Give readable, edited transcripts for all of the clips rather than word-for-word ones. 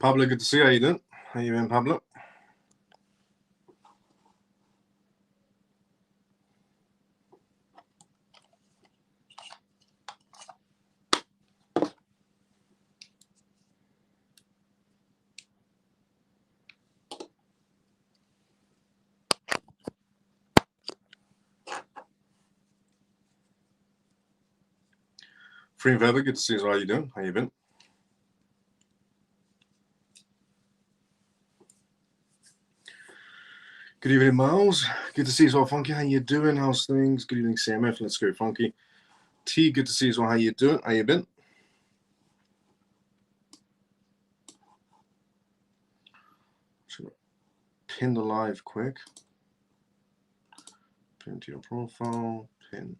Pablo, good to see you. How you doing? How you doing, Pablo? Free and Weber, good to see you. How you doing? How you been? Good evening, Miles. Good to see you as well, Funky. How you doing? How's things? Good evening, CMF. Let's go, Funky. T, good to see you as well. How you doing? How you been? Should pin the live quick. Pin to your profile. Pin.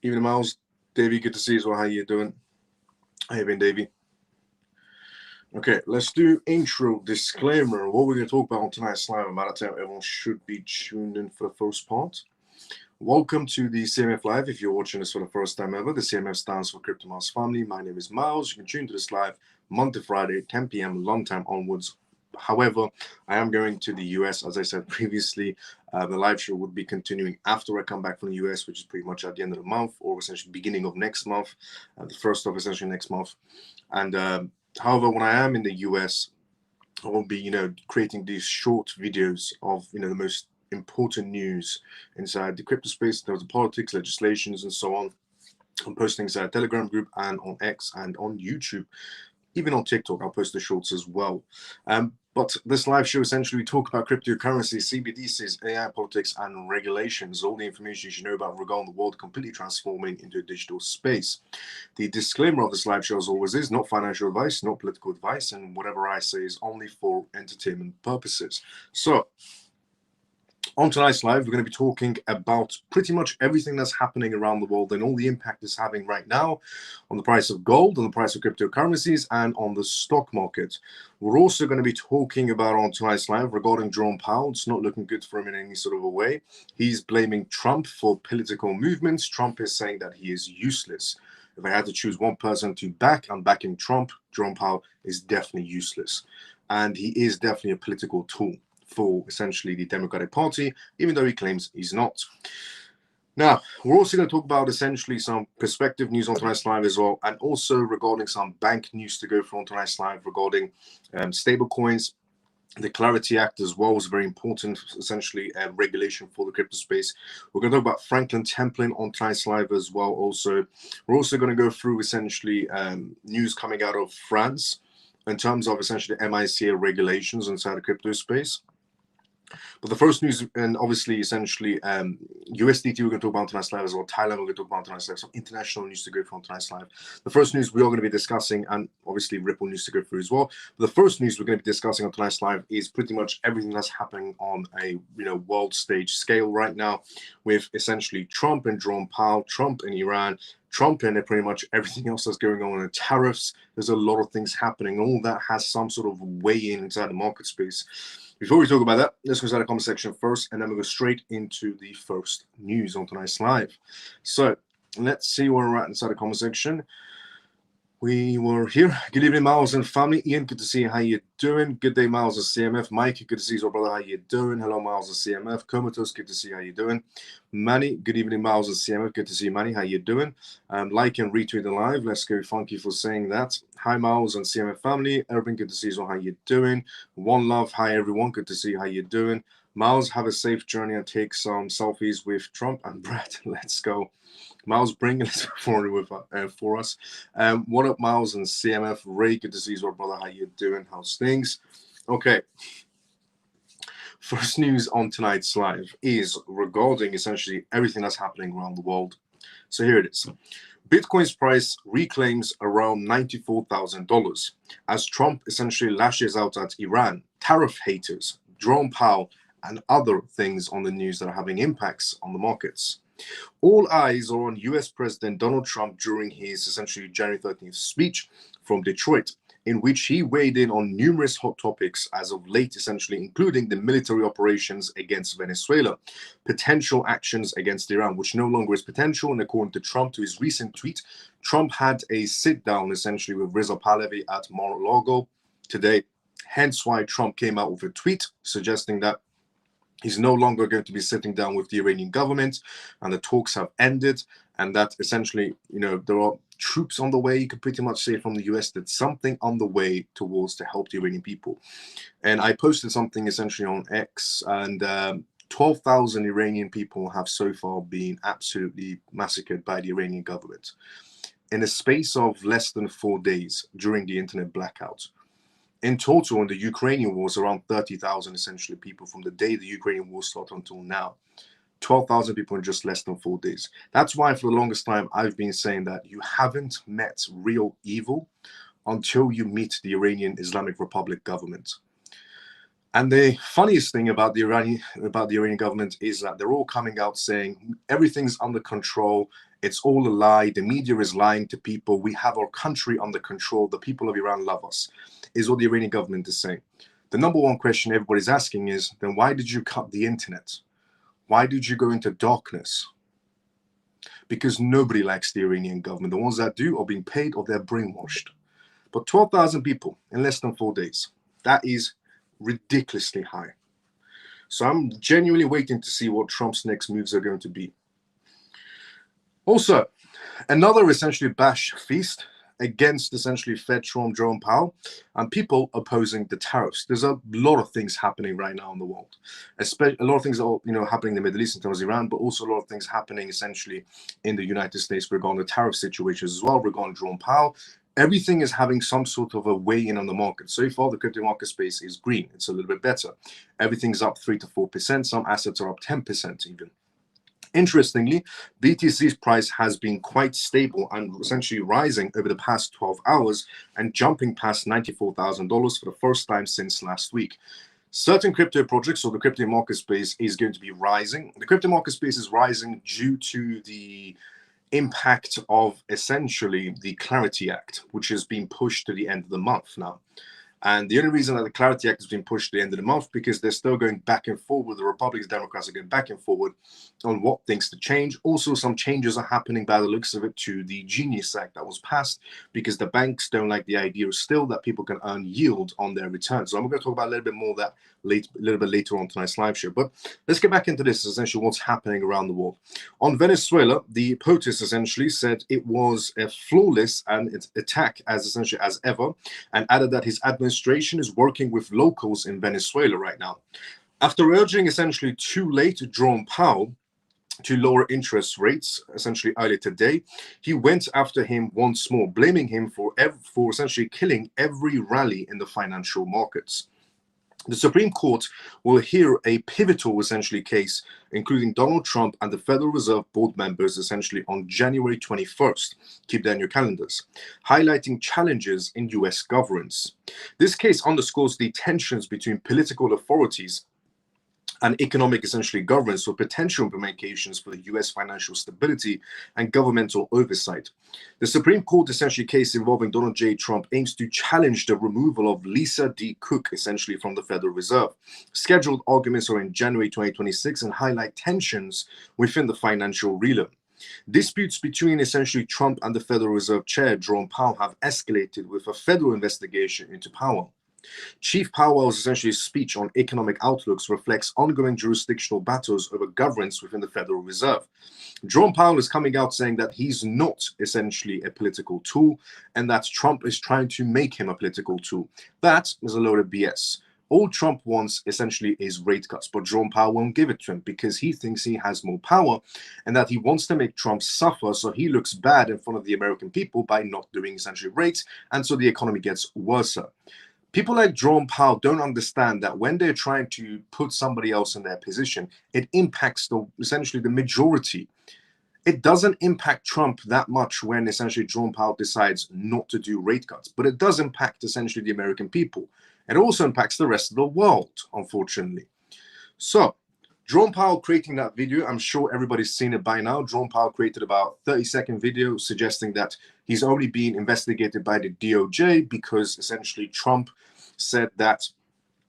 Evening, Miles. Davey, good to see you as well. How you doing? How you been, Davey? Okay, let's do intro disclaimer. What we're going to talk about on tonight's live. I'm out of time. Everyone should be tuned in for the first part. Welcome to the CMF Live. If you're watching this for the first time ever, the CMF stands for Crypto Miles Family. My name is Miles. You can tune to this live Monday, Friday, 10 p.m. long time onwards. However, I am going to the US. As I said previously, the live show would be continuing after I come back from the US, which is pretty much at the end of the month, or essentially beginning of next month, the first of essentially next month. And however, when I am in the US, I will be, creating these short videos of, the most important news inside the crypto space, in terms of politics, legislations, and so on. I'm posting inside a Telegram group and on X and on YouTube. Even on TikTok, I'll post the shorts as well. But this live show, essentially, we talk about cryptocurrency, CBDCs, AI, politics, and regulations. All the information you should know about regarding the world completely transforming into a digital space. The disclaimer of this live show, as always, is not financial advice, not political advice, and whatever I say is only for entertainment purposes. So, on tonight's live, we're going to be talking about pretty much everything that's happening around the world and all the impact it's having right now on the price of gold, on the price of cryptocurrencies, and on the stock market. We're also going to be talking about on tonight's live regarding Jerome Powell. It's not looking good for him in any sort of a way. He's blaming Trump for political movements. Trump is saying that he is useless. If I had to choose one person to back, I'm backing Trump. Jerome Powell is definitely useless. And he is definitely a political tool for essentially the Democratic Party, even though he claims he's not. Now, we're also going to talk about essentially some perspective news on tonight's live as well, and also regarding some bank news to go through on tonight's live regarding stable coins. The Clarity Act as well was very important, essentially, regulation for the crypto space. We're going to talk about Franklin Templeton on tonight's live as well. Also, we're also going to go through essentially news coming out of France in terms of essentially MiCA regulations inside the crypto space. But the first news, and obviously, essentially, USDT we're going to talk about tonight's live as well. Thailand we're going to talk about tonight's live. Some international news to go through on tonight's live. The first news we are going to be discussing, and obviously Ripple news to go through as well. But the first news we're going to be discussing on tonight's live is pretty much everything that's happening on a world stage scale right now, with essentially Trump and Jerome Powell, Trump and Iran, Trump and pretty much everything else that's going on in tariffs. There's a lot of things happening. All that has some sort of weigh in inside the market space. Before we talk about that, let's go inside the comment section first, and then we'll go straight into the first news on tonight's live. So let's see where we're at inside the comment section. We were here. Good evening, Miles and family. Ian, good to see you. How you doing? Good day, Miles and CMF. Mike, good to see you, brother. How you doing? Hello, Miles and CMF. Comatose, good to see you. How you doing? Manny, good evening, Miles and CMF. Good to see you, Manny. How you doing? Like and retweet the live. Let's go. Thank you for saying that. Hi, Miles and CMF family. Urban, good to see you. How you doing? One love. Hi, everyone. Good to see you. How you doing? Miles, have a safe journey and take some selfies with Trump and Brad. Let's go. Miles, bring it forward for us. What up, Miles and CMF? Ray, good to see you, brother. How you doing? How's things? Okay. First news on tonight's live is regarding essentially everything that's happening around the world. So here it is. Bitcoin's price reclaims around $94,000 as Trump essentially lashes out at Iran, tariff haters, Jerome Powell, and other things on the news that are having impacts on the markets. All eyes are on US President Donald Trump during his essentially January 13th speech from Detroit, in which he weighed in on numerous hot topics as of late, essentially, including the military operations against Venezuela, potential actions against Iran, which no longer is potential. And according to Trump, to his recent tweet, Trump had a sit-down, essentially, with Reza Pahlavi at Mar-a-Lago today. Hence why Trump came out with a tweet suggesting that he's no longer going to be sitting down with the Iranian government and the talks have ended, and that essentially, there are troops on the way, you could pretty much say, from the US, that something on the way towards to help the Iranian people. And I posted something essentially on X, and 12,000 Iranian people have so far been absolutely massacred by the Iranian government in a space of less than 4 days during the internet blackout. In total, in the Ukrainian wars, around 30,000 essentially people from the day the Ukrainian war started until now. 12,000 people in just less than 4 days. That's why for the longest time I've been saying that you haven't met real evil until you meet the Iranian Islamic Republic government. And the funniest thing about the Iranian government is that they're all coming out saying everything's under control. It's all a lie. The media is lying to people. We have our country under control. The people of Iran love us, is what the Iranian government is saying. The number one question everybody's asking is, then why did you cut the internet? Why did you go into darkness? Because nobody likes the Iranian government. The ones that do are being paid or they're brainwashed. But 12,000 people in less than 4 days, that is ridiculously high. So I'm genuinely waiting to see what Trump's next moves are going to be. Also, another essentially bash feast against essentially Fed Chairman Jerome Powell and people opposing the tariffs. There's a lot of things happening right now in the world, especially a lot of things are happening in the Middle East in terms of Iran, but also a lot of things happening essentially in the United States regarding the tariff situations as well, regarding Jerome Powell. Everything is having some sort of a weigh-in on the market. So far, the crypto market space is green. It's a little bit better. Everything's up 3 to 4%. Some assets are up 10% even. Interestingly, BTC's price has been quite stable and essentially rising over the past 12 hours and jumping past $94,000 for the first time since last week. Certain crypto projects or the crypto market space is going to be rising. The crypto market space is rising due to the impact of essentially the Clarity Act, which has been pushed to the end of the month now. And the only reason that the Clarity Act has been pushed to the end of the month because they're still going back and forward. The Republicans, Democrats are going back and forward on what things to change. Also, some changes are happening by the looks of it to the Genius Act that was passed because the banks don't like the idea still that people can earn yield on their returns. So I'm going to talk about a little bit more of that a little bit later on tonight's live show. But let's get back into this, essentially what's happening around the world. On Venezuela, the POTUS essentially said it was a flawless and attack as ever, and added that his administration is working with locals in Venezuela right now. After urging essentially too late Jerome Powell to lower interest rates essentially earlier today, he went after him once more, blaming him for essentially killing every rally in the financial markets. The Supreme Court will hear a pivotal essentially case, including Donald Trump and the Federal Reserve board members essentially on January 21st. Keep that in your calendars, highlighting challenges in US governance. This case underscores the tensions between political authorities and economic essentially governance for potential implications for the US financial stability and governmental oversight. The Supreme Court essentially case involving Donald J. Trump aims to challenge the removal of Lisa D. Cook essentially from the Federal Reserve. Scheduled arguments are in January 2026 and highlight tensions within the financial realm. Disputes between essentially Trump and the Federal Reserve Chair Jerome Powell have escalated with a federal investigation into Powell. Chief Powell's essentially speech on economic outlooks reflects ongoing jurisdictional battles over governance within the Federal Reserve. Jerome Powell is coming out saying that he's not essentially a political tool and that Trump is trying to make him a political tool. That is a load of BS. All Trump wants essentially is rate cuts, but Jerome Powell won't give it to him because he thinks he has more power and that he wants to make Trump suffer so he looks bad in front of the American people by not doing essentially rates, and so the economy gets worse. People like Jerome Powell don't understand that when they're trying to put somebody else in their position, it impacts essentially the majority. It doesn't impact Trump that much when essentially Jerome Powell decides not to do rate cuts, but it does impact essentially the American people. It also impacts the rest of the world, unfortunately. So, Jerome Powell creating that video, I'm sure everybody's seen it by now. Jerome Powell created about a 30-second video suggesting that He's only being investigated by the DOJ because essentially Trump said that,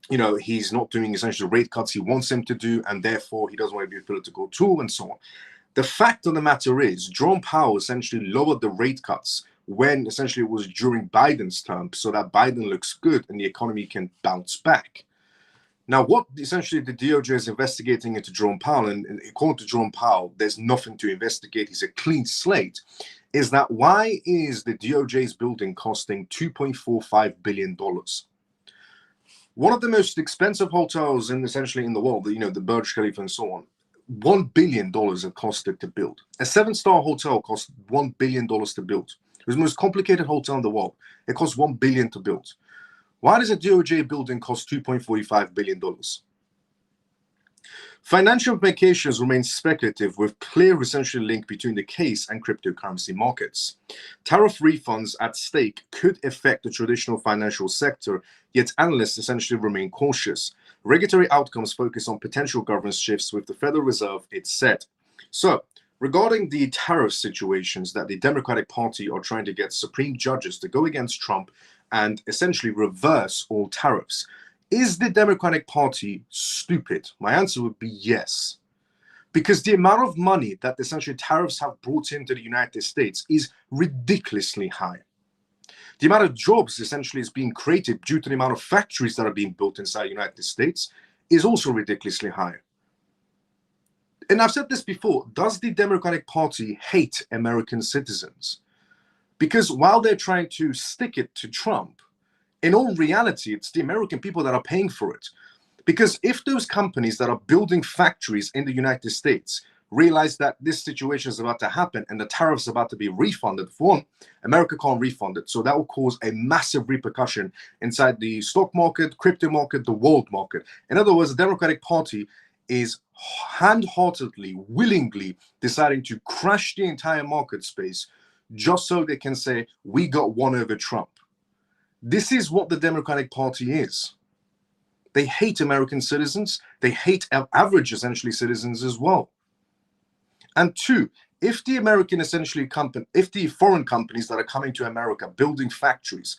you know, he's not doing essentially the rate cuts he wants him to do, and therefore he doesn't want to be a political tool and so on. The fact of the matter is, Jerome Powell essentially lowered the rate cuts when essentially it was during Biden's term, so that Biden looks good and the economy can bounce back. Now, what essentially the DOJ is investigating into Jerome Powell, and according to Jerome Powell, there's nothing to investigate, he's a clean slate, is that why is the DOJ's building costing $2.45 billion? One of the most expensive hotels essentially in the world, you know, the Burj Khalifa and so on, $1 billion it costed to build. A 7-star hotel cost $1 billion to build. It was the most complicated hotel in the world. It cost $1 billion to build. Why does a DOJ building cost $2.45 billion? Financial implications remain speculative, with clear essential link between the case and cryptocurrency markets. Tariff refunds at stake could affect the traditional financial sector, yet analysts essentially remain cautious. Regulatory outcomes focus on potential governance shifts with the Federal Reserve, it's said. So, regarding the tariff situations that the Democratic Party are trying to get Supreme judges to go against Trump and essentially reverse all tariffs, is the Democratic Party stupid? My answer would be yes. Because the amount of money that essentially tariffs have brought into the United States is ridiculously high. The amount of jobs essentially is being created due to the amount of factories that are being built inside the United States is also ridiculously high. And I've said this before, does the Democratic Party hate American citizens? Because while they're trying to stick it to Trump, in all reality, it's the American people that are paying for it. Because if those companies that are building factories in the United States realize that this situation is about to happen and the tariffs are about to be refunded, for one, America can't refund it. So that will cause a massive repercussion inside the stock market, crypto market, the world market. In other words, the Democratic Party is hand-heartedly, willingly deciding to crash the entire market space just so they can say, we got one over Trump. This is what the Democratic Party is. They hate American citizens. They hate average, essentially, citizens as well. And two, if the if the foreign companies that are coming to America building factories,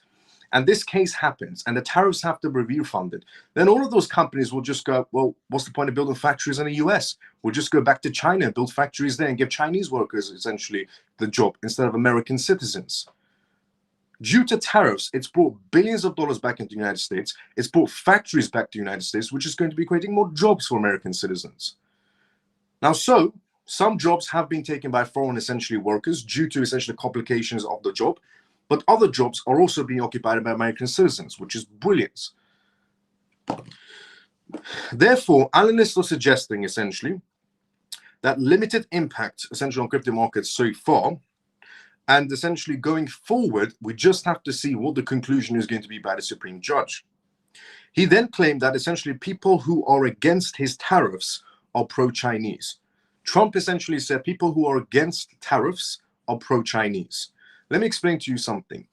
and this case happens, and the tariffs have to be refunded, then all of those companies will just go, well, what's the point of building factories in the US? We'll just go back to China and build factories there and give Chinese workers essentially the job instead of American citizens. Due to tariffs, it's brought billions of dollars back into the United States. It's brought factories back to the United States, which is going to be creating more jobs for American citizens. Now, so some jobs have been taken by foreign essentially workers due to essentially complications of the job, but other jobs are also being occupied by American citizens, which is brilliant. Therefore, analysts are suggesting essentially that limited impact essentially on crypto markets so far. And essentially going forward, we just have to see what the conclusion is going to be by the Supreme Judge. He then claimed that essentially people who are against his tariffs are pro-Chinese. Trump essentially said people who are against tariffs are pro-Chinese. Let me explain to you something.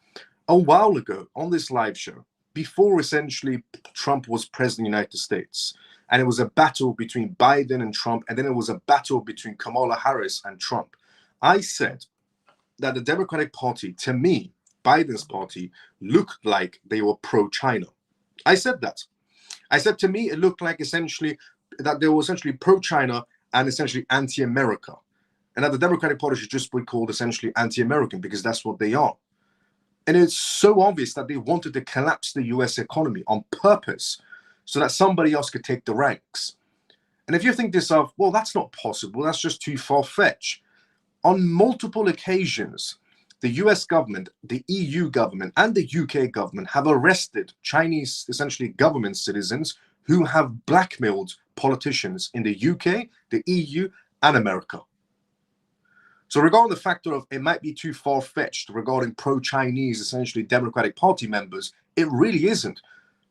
A while ago on this live show, before essentially Trump was president of the United States, and it was a battle between Biden and Trump, and then it was a battle between Kamala Harris and Trump, I said that the Democratic Party, to me, Biden's party, looked like they were pro-China. I said that. I said to me, it looked like essentially that they were essentially pro-China and essentially anti-America. And that the Democratic Party should just be called essentially anti-American because that's what they are. And it's so obvious that they wanted to collapse the US economy on purpose so that somebody else could take the ranks. And if you think to yourself, well, that's not possible, that's just too far-fetched. On multiple occasions, the US government, the EU government, and the UK government have arrested Chinese, essentially government citizens who have blackmailed politicians in the UK, the EU, and America. So regarding the factor of it might be too far-fetched regarding pro-Chinese, essentially Democratic Party members, it really isn't.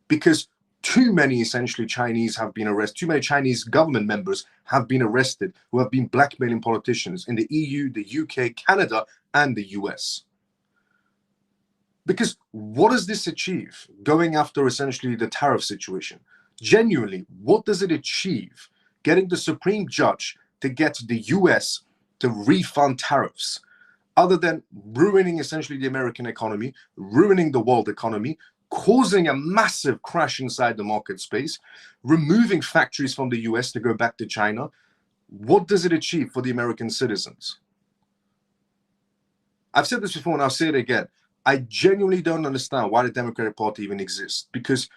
Because too many essentially Chinese have been arrested, too many Chinese government members have been arrested who have been blackmailing politicians in the EU, the UK, Canada, and the US. Because what does this achieve, going after essentially the tariff situation? Genuinely, what does it achieve, getting the Supreme Judge to get the US to refund tariffs? other than ruining essentially the American economy, ruining the world economy, causing a massive crash inside the market space, removing factories from the US to go back to China. What does it achieve for the American citizens? I've said this before and I'll say it again. I genuinely don't understand why the Democratic Party even exists, because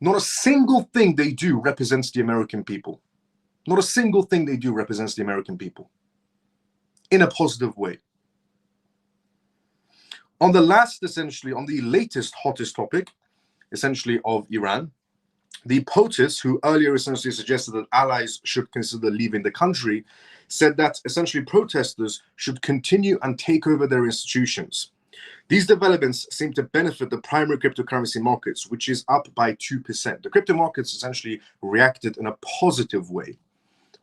not a single thing they do represents the American people. Not a single thing they do represents the American people in a positive way. On the latest hottest topic, essentially of Iran, the POTUS, who earlier essentially suggested that allies should consider leaving the country, said that essentially protesters should continue and take over their institutions. These developments seem to benefit the primary cryptocurrency markets, which is up by 2%. The crypto markets essentially reacted in a positive way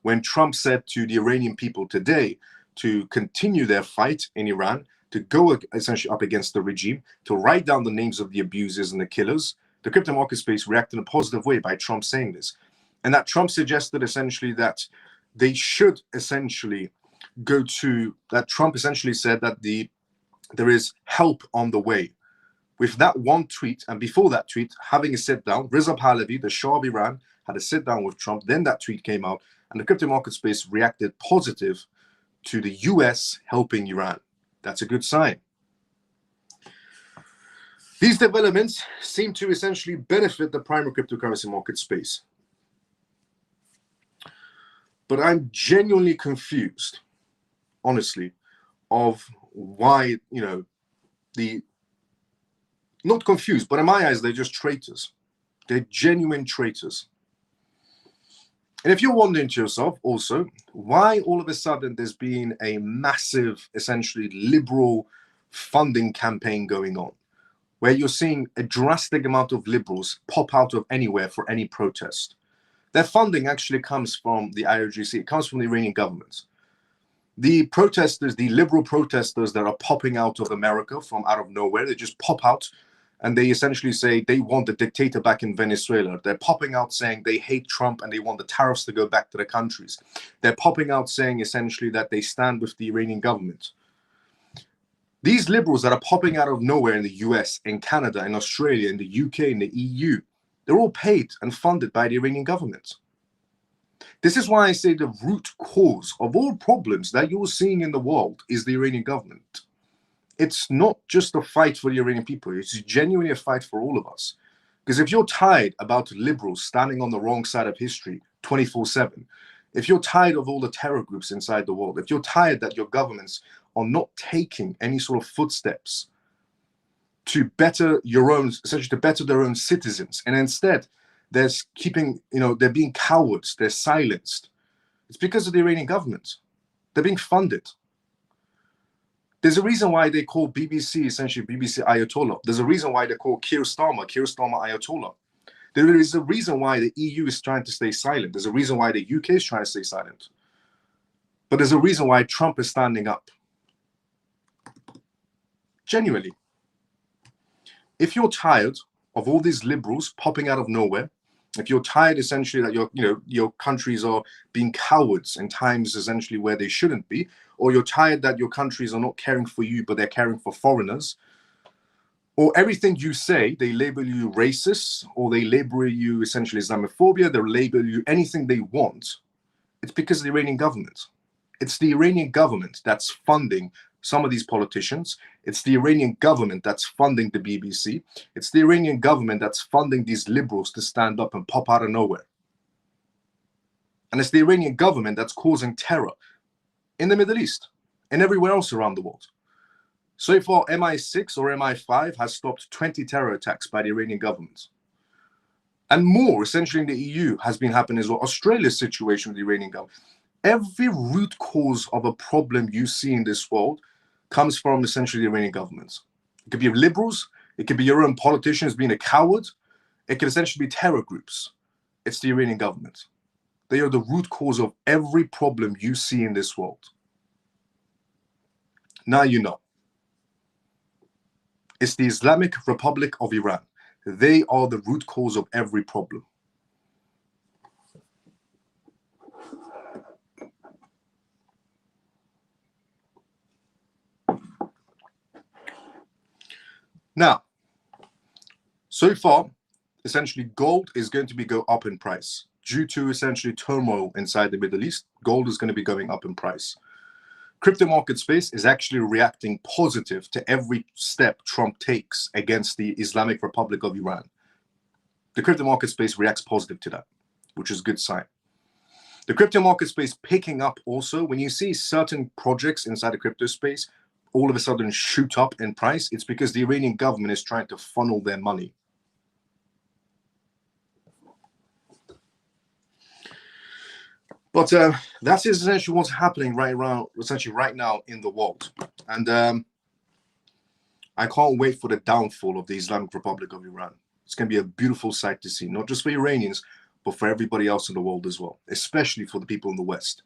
when Trump said to the Iranian people today to continue their fight in Iran, to go essentially up against the regime, to write down the names of the abusers and the killers. The crypto market space reacted in a positive way by Trump saying this. And that Trump suggested essentially that they should essentially Trump essentially said that there is help on the way. With that one tweet, and before that tweet, having a sit down, Reza Pahlavi, the Shah of Iran, had a sit down with Trump. Then that tweet came out, and the crypto market space reacted positive to the US helping Iran. That's a good sign. These developments seem to essentially benefit the primary cryptocurrency market space. But I'm genuinely confused, honestly, of why, not confused, but in my eyes, they're just traitors. They're genuine traitors. And if you're wondering to yourself also, why all of a sudden there's been a massive, essentially liberal funding campaign going on, where you're seeing a drastic amount of liberals pop out of anywhere for any protest. Their funding actually comes from the IRGC, it comes from the Iranian government. The protesters, the liberal protesters that are popping out of America from out of nowhere, they just pop out and they essentially say they want the dictator back in Venezuela. They're popping out saying they hate Trump and they want the tariffs to go back to their countries. They're popping out saying essentially that they stand with the Iranian government. These liberals that are popping out of nowhere in the US, in Canada, in Australia, in the UK, in the EU, they're all paid and funded by the Iranian government. This is why I say the root cause of all problems that you're seeing in the world is the Iranian government. It's not just a fight for the Iranian people. It's genuinely a fight for all of us. Because if you're tired about liberals standing on the wrong side of history 24/7, if you're tired of all the terror groups inside the world, if you're tired that your governments are not taking any sort of footsteps to better essentially to better their own citizens, and instead they're being cowards, they're silenced, it's because of the Iranian government. They're being funded. There's a reason why they call BBC essentially BBC Ayatollah. There's a reason why they call Keir Starmer Ayatollah. There is a reason why the EU is trying to stay silent. There's a reason why the UK is trying to stay silent. But there's a reason why Trump is standing up. Genuinely. If you're tired of all these liberals popping out of nowhere, if you're tired essentially that your countries are being cowards in times essentially where they shouldn't be, or you're tired that your countries are not caring for you but they're caring for foreigners, or everything you say they label you racist, or they label you essentially Islamophobia, they label you anything they want, it's because of the Iranian government. It's the Iranian government that's funding some of these politicians. It's the Iranian government that's funding the BBC. It's the Iranian government that's funding these liberals to stand up and pop out of nowhere. And it's the Iranian government that's causing terror in the Middle East and everywhere else around the world. So far, MI6 or MI5 has stopped 20 terror attacks by the Iranian government. And more, essentially, in the EU has been happening as well. Australia's situation with the Iranian government. Every root cause of a problem you see in this world comes from essentially the Iranian government. It could be liberals, it could be your own politicians being a coward, it could essentially be terror groups. It's the Iranian government. They are the root cause of every problem you see in this world. Now you know. It's the Islamic Republic of Iran. They are the root cause of every problem. Now, so far, essentially gold is going to go up in price. Due to essentially turmoil inside the Middle East, gold is going to be going up in price. Crypto market space is actually reacting positive to every step Trump takes against the Islamic Republic of Iran. The crypto market space reacts positive to that, which is a good sign. The crypto market space picking up also, when you see certain projects inside the crypto space all of a sudden shoot up in price, it's because the Iranian government is trying to funnel their money. But that is essentially what's happening right now in the world. And I can't wait for the downfall of the Islamic Republic of Iran. It's going to be a beautiful sight to see, not just for Iranians, but for everybody else in the world as well, especially for the people in the West.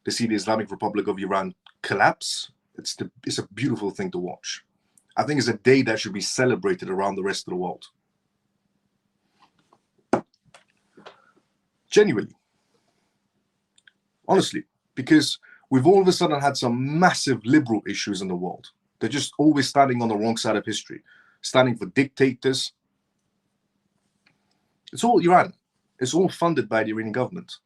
To see the Islamic Republic of Iran collapse, it's a beautiful thing to watch. I think it's a day that should be celebrated around the rest of the world. Genuinely. Honestly, because we've all of a sudden had some massive liberal issues in the world. They're just always standing on the wrong side of history, standing for dictators. It's all Iran. It's all funded by the Iranian government.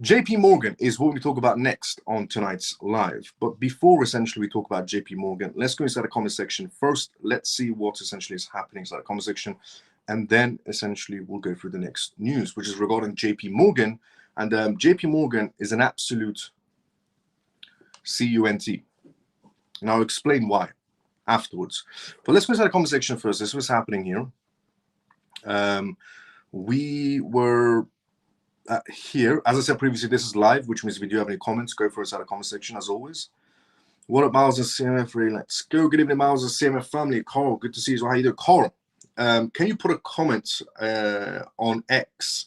JP Morgan is what we talk about next on tonight's live. But before essentially we talk about JP Morgan, let's go inside the comment section. First, let's see what essentially is happening inside the comment section. And then essentially we'll go through the next news, which is regarding JP Morgan. And JP Morgan is an absolute CUNT. And I'll explain why afterwards. But let's go inside the comment section first. This is what's happening here. We were here. As I said previously, this is live, which means if you do have any comments, go for it inside the comment section as always. What up, Miles and CMF? Really, let's go. Good evening, Miles and CMF family. Carl, good to see you. How you doing? Carl, can you put a comment on X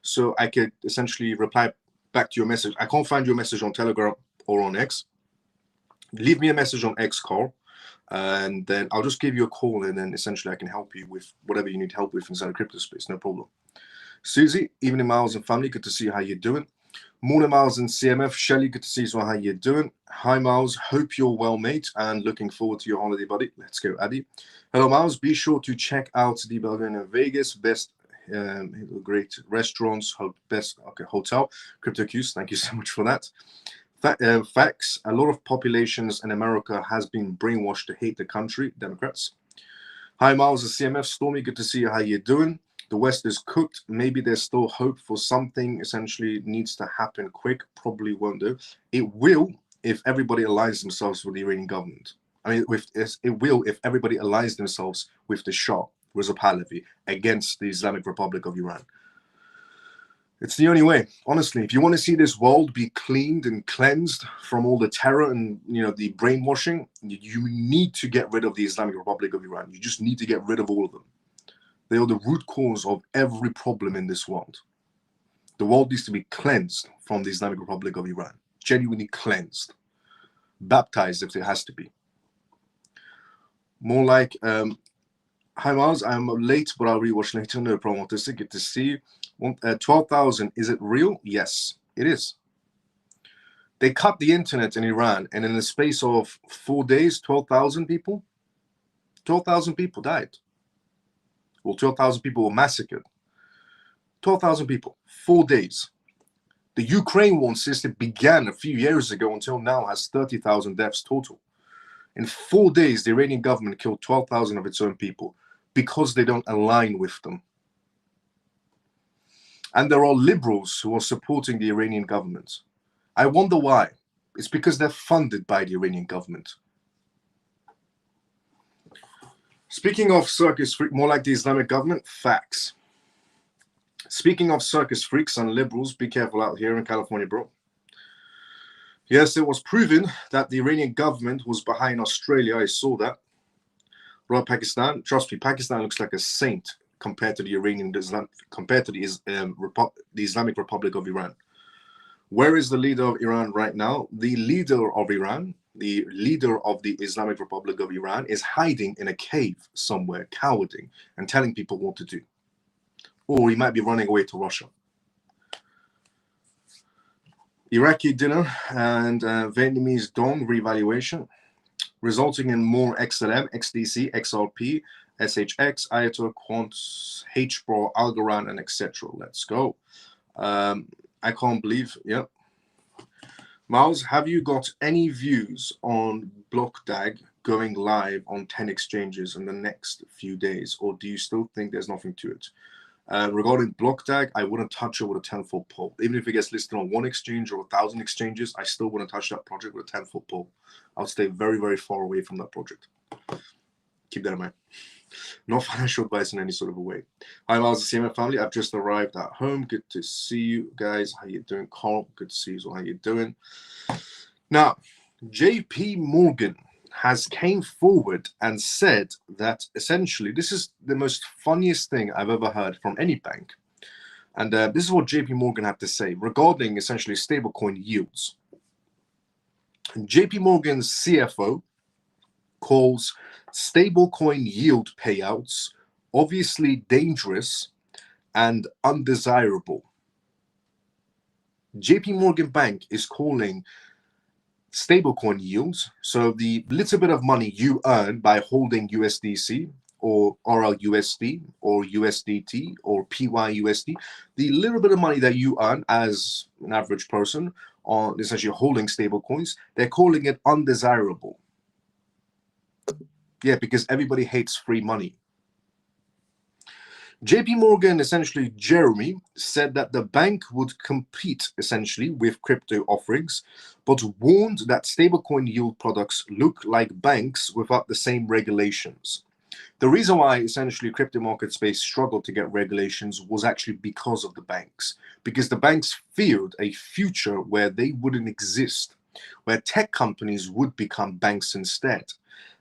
so I could essentially reply back to your message? I can't find your message on Telegram or on X. Leave me a message on X, Carl, and then I'll just give you a call, and then essentially I can help you with whatever you need help with inside the crypto space. No problem. Susie, evening, Miles and family. Good to see you. How you doing? Morning, Miles and CMF. Shelly, good to see you. How you doing? Hi, Miles. Hope you're well, mate, and looking forward to your holiday, buddy. Let's go, Addy. Hello, Miles. Be sure to check out the Belgian Vegas best. Great restaurants, hotel, CryptoQs. Thank you so much for that. Facts: a lot of populations in America has been brainwashed to hate the country. Democrats. Hi, Miles and CMF. Stormy, good to see you. How you doing? The West is cooked. Maybe there's still hope for something. Essentially, needs to happen quick. Probably won't do. It will if everybody aligns themselves with the Iranian government. I mean, it will if everybody aligns themselves with the Shah, Reza Pahlavi, against the Islamic Republic of Iran. It's the only way, honestly. If you want to see this world be cleaned and cleansed from all the terror and the brainwashing, you need to get rid of the Islamic Republic of Iran. You just need to get rid of all of them. They are the root cause of every problem in this world. The world needs to be cleansed from the Islamic Republic of Iran. Genuinely cleansed. Baptized if it has to be. More like, hi Miles, I'm late, but I'll rewatch later. No problem. Good to see you. 12,000, is it real? Yes, it is. They cut the internet in Iran, and in the space of 4 days, 12,000 people? 12,000 people died. Well, 12,000 people were massacred. 12,000 people, 4 days. The Ukraine war, since it began a few years ago until now, has 30,000 deaths total. In 4 days, the Iranian government killed 12,000 of its own people because they don't align with them. And there are liberals who are supporting the Iranian government. I wonder why. It's because they're funded by the Iranian government. Speaking of circus freaks, more like the Islamic government, facts. Speaking of circus freaks and liberals, be careful out here in California, bro. Yes, it was proven that the Iranian government was behind Australia. I saw that. Right, Pakistan. Trust me, Pakistan looks like a saint compared to the Islamic Republic of Iran. Where is the leader of Iran right now? The leader of Iran, the leader of the Islamic Republic of Iran, is hiding in a cave somewhere, cowarding, and telling people what to do. Or he might be running away to Russia. Iraqi dinner and Vietnamese dong revaluation. resulting in more XLM, XDC, XRP, SHX, IOTA, Quants, HBRO, Algorand, and etc. Let's go. I can't believe, yeah. Miles, have you got any views on BlockDAG going live on 10 exchanges in the next few days, or do you still think there's nothing to it? Regarding BlockDAG, I wouldn't touch it with a 10-foot pole. Even if it gets listed on one exchange or 1,000 exchanges, I still wouldn't touch that project with a 10-foot pole. I'll stay very, very far away from that project. Keep that in mind. Not financial advice in any sort of a way. Hi, Miles, the CMF family. I've just arrived at home. Good to see you guys. How you doing, Carl? Good to see you. So how you doing? Now, JP Morgan has came forward and said that essentially this is the most funniest thing I've ever heard from any bank. And this is what JP Morgan had to say regarding essentially stablecoin yields. JP Morgan's CFO calls stablecoin yield payouts obviously dangerous and undesirable. JP Morgan Bank is calling stablecoin yields, so the little bit of money you earn by holding USDC or RLUSD or USDT or PYUSD, the little bit of money that you earn as an average person on essentially holding stablecoins, they're calling it undesirable. Yeah, because everybody hates free money. JP Morgan, essentially Jeremy, said that the bank would compete essentially with crypto offerings, but warned that stablecoin yield products look like banks without the same regulations. The reason why essentially crypto market space struggled to get regulations was actually because of the banks, because the banks feared a future where they wouldn't exist, where tech companies would become banks instead.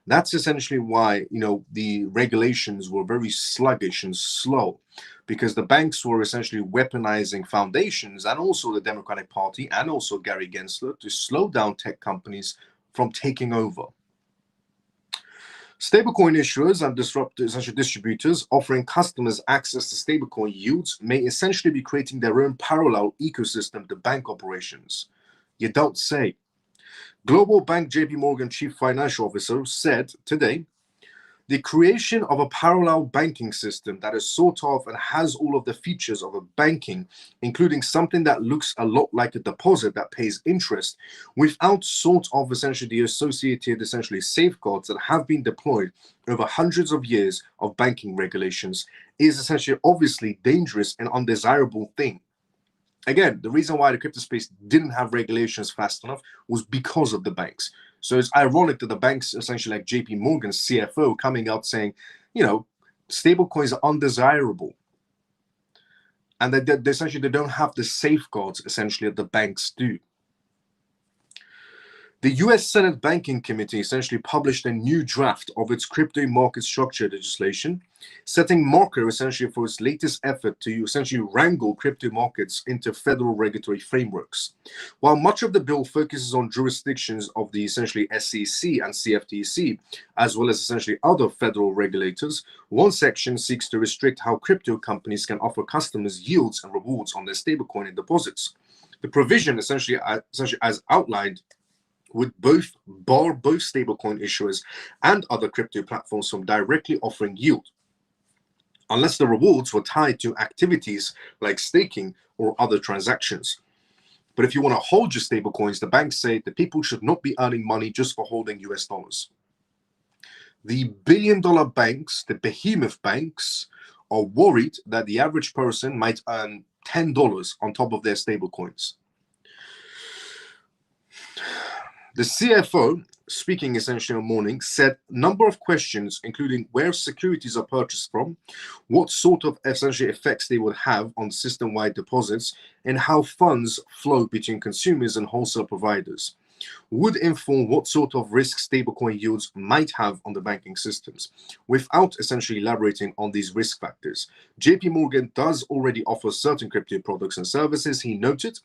That's essentially why, the regulations were very sluggish and slow, because the banks were essentially weaponizing foundations and also the Democratic Party and also Gary Gensler to slow down tech companies from taking over. Stablecoin issuers and essentially distributors offering customers access to stablecoin yields may essentially be creating their own parallel ecosystem to bank operations. You don't say. Global Bank JP Morgan Chief Financial Officer said today, the creation of a parallel banking system that is sort of and has all of the features of a banking, including something that looks a lot like a deposit that pays interest, without sort of essentially the associated essentially safeguards that have been deployed over hundreds of years of banking regulations, is essentially obviously dangerous and undesirable thing. Again, the reason why the crypto space didn't have regulations fast enough was because of the banks. So it's ironic that the banks, essentially like JP Morgan's CFO, coming out saying, stablecoins are undesirable. And that essentially they don't have the safeguards, essentially, that the banks do. The US Senate Banking Committee essentially published a new draft of its crypto market structure legislation, setting marker essentially for its latest effort to essentially wrangle crypto markets into federal regulatory frameworks. While much of the bill focuses on jurisdictions of the essentially SEC and CFTC, as well as essentially other federal regulators, one section seeks to restrict how crypto companies can offer customers yields and rewards on their stablecoin deposits. The provision essentially as outlined would bar both stablecoin issuers and other crypto platforms from directly offering yield, unless the rewards were tied to activities like staking or other transactions. But if you want to hold your stablecoins, the banks say that people should not be earning money just for holding US dollars. The billion-dollar banks, the behemoth banks, are worried that the average person might earn $10 on top of their stablecoins. The CFO, speaking essentially in the morning, said a number of questions, including where securities are purchased from, what sort of essentially effects they would have on system-wide deposits, and how funds flow between consumers and wholesale providers, would inform what sort of risk stablecoin yields might have on the banking systems. Without essentially elaborating on these risk factors, JP Morgan does already offer certain crypto products and services, he noted.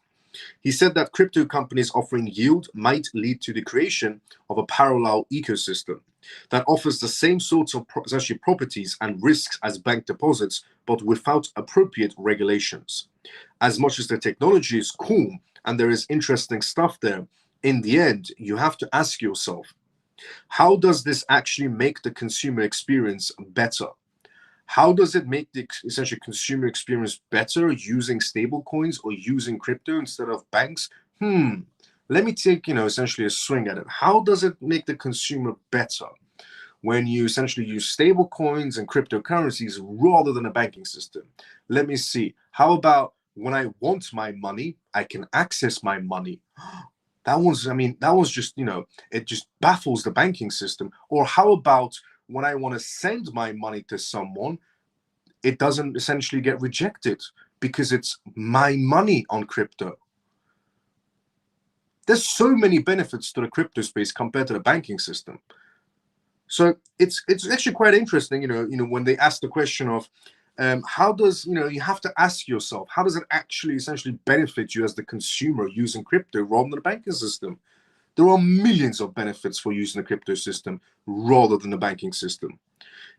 He said that crypto companies offering yield might lead to the creation of a parallel ecosystem that offers the same sorts of essentially properties and risks as bank deposits, but without appropriate regulations. As much as the technology is cool and there is interesting stuff there, in the end, you have to ask yourself, How does this actually make the consumer experience better? How does it make the essentially consumer experience better using stable coins or using crypto instead of banks? Let me take, essentially a swing at it. How does it make the consumer better when you essentially use stable coins and cryptocurrencies rather than a banking system? Let me see. How about when I want my money, I can access my money? That was just, it just baffles the banking system. Or how about when I want to send my money to someone, it doesn't essentially get rejected because it's my money on crypto. There's so many benefits to the crypto space compared to the banking system. So it's actually quite interesting, when they ask the question of how does, you have to ask yourself, how does it actually essentially benefit you as the consumer using crypto rather than the banking system? There are millions of benefits for using the crypto system rather than the banking system.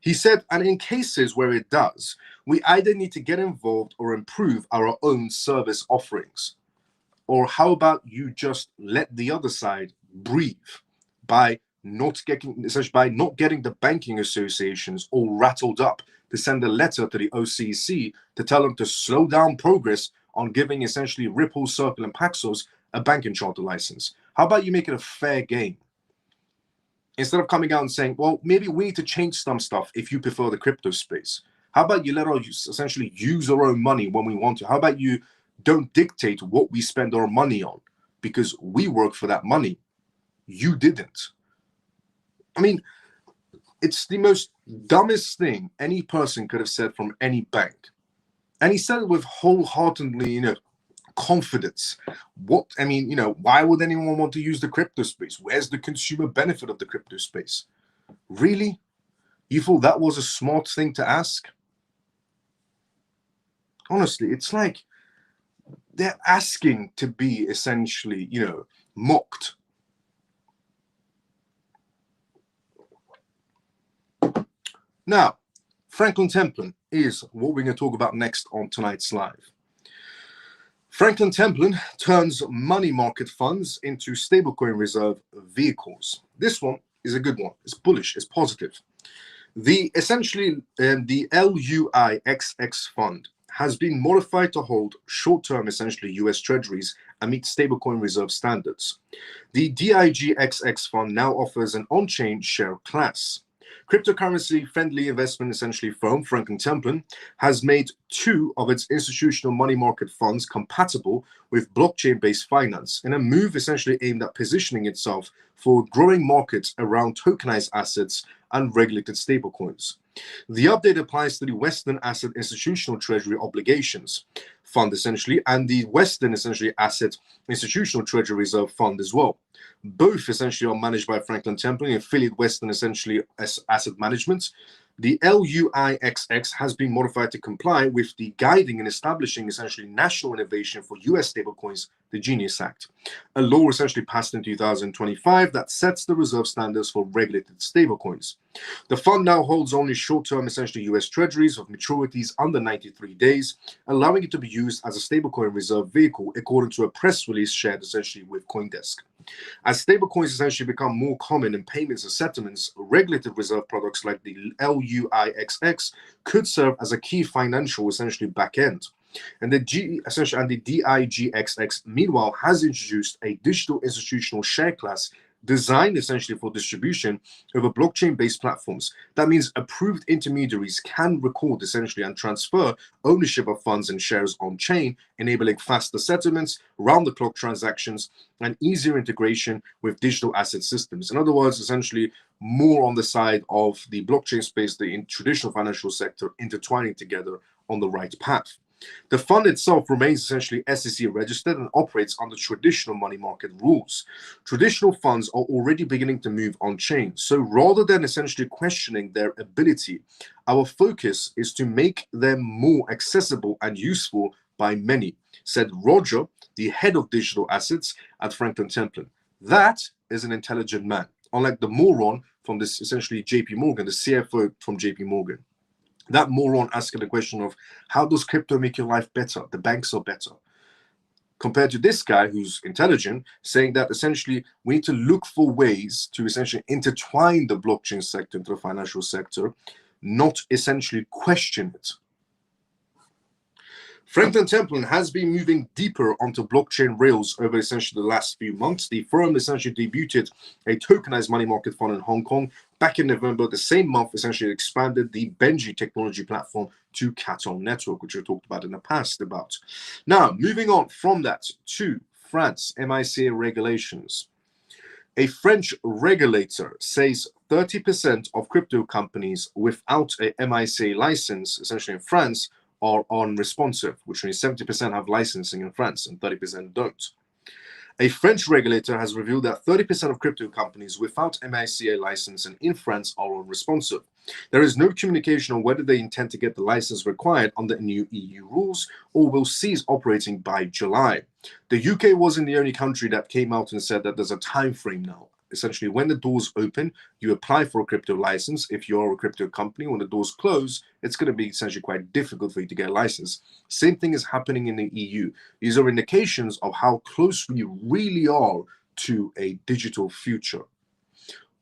He said, and in cases where it does, we either need to get involved or improve our own service offerings. Or how about you just let the other side breathe by not getting the banking associations all rattled up to send a letter to the OCC to tell them to slow down progress on giving essentially Ripple, Circle, and Paxos a banking charter license? How about you make it a fair game? Instead of coming out and saying, well, maybe we need to change some stuff if you prefer the crypto space. How about you let us essentially use our own money when we want to? How about you don't dictate what we spend our money on because we work for that money? You didn't. I mean, it's the most dumbest thing any person could have said from any bank. And he said it with wholeheartedly, confidence. Why would anyone want to use the crypto space? Where's the consumer benefit of the crypto space? Really? You thought that was a smart thing to ask? Honestly, it's like they're asking to be essentially, mocked. Now, Franklin Templeton is what we're going to talk about next on tonight's live. Franklin Templeton turns money market funds into stablecoin reserve vehicles. This one is a good one. It's bullish. It's positive. The LUIXX fund has been modified to hold short-term, essentially US Treasuries and meet stablecoin reserve standards. The DIGXX fund now offers an on-chain share class. Cryptocurrency-friendly investment essentially firm Franklin Templeton has made 2 of its institutional money market funds compatible with blockchain-based finance in a move essentially aimed at positioning itself for growing markets around tokenized assets and regulated stablecoins. The update applies to the Western Asset Institutional Treasury Obligations Fund essentially and the Western essentially Asset Institutional Treasury Reserve Fund as well. Both essentially are managed by Franklin Templeton, affiliate Western essentially asset management. The LUIXX has been modified to comply with the guiding and establishing essentially national innovation for US stablecoins, the Genius Act, a law essentially passed in 2025 that sets the reserve standards for regulated stablecoins. The fund now holds only short-term essentially US Treasuries with maturities under 93 days, allowing it to be used as a stablecoin reserve vehicle according to a press release shared essentially with CoinDesk. As stablecoins essentially become more common in payments and settlements, regulated reserve products like the LUIXX could serve as a key financial essentially backend. And the DIGXX, meanwhile, has introduced a digital institutional share class designed essentially for distribution over blockchain-based platforms. That means approved intermediaries can record essentially and transfer ownership of funds and shares on-chain, enabling faster settlements, round-the-clock transactions, and easier integration with digital asset systems. In other words, essentially more on the side of the blockchain space, the traditional financial sector intertwining together on the right path. The fund itself remains essentially SEC registered and operates under traditional money market rules. Traditional funds are already beginning to move on chain. So rather than essentially questioning their ability, our focus is to make them more accessible and useful by many, said Roger, the head of digital assets at Franklin Templeton. That is an intelligent man, unlike the moron from this essentially JP Morgan, the CFO from JP Morgan. That moron asking the question of how does crypto make your life better? The banks are better. compared to this guy who's intelligent, saying that essentially we need to look for ways to essentially intertwine the blockchain sector into the financial sector, not essentially question it. Franklin Templeton has been moving deeper onto blockchain rails over essentially the last few months. The firm essentially debuted a tokenized money market fund in Hong Kong back in November. The same month, essentially expanded the Benji technology platform to Caton Network, which we talked about in the past about. Now, moving on from that to France, MiCA regulations. A French regulator says 30% of crypto companies without a MiCA license, essentially in France, are unresponsive, which means 70% have licensing in France and 30% don't. A French regulator has revealed that 30% of crypto companies without MiCA licensing in France are unresponsive. There is no communication on whether they intend to get the license required under new EU rules or will cease operating by July. The UK wasn't the only country that came out and said that there's a time frame now. Essentially, when the doors open, you apply for a crypto license. If you're a crypto company, when the doors close, it's going to be essentially quite difficult for you to get a license. Same thing is happening in the EU. These are indications of how close we really are to a digital future.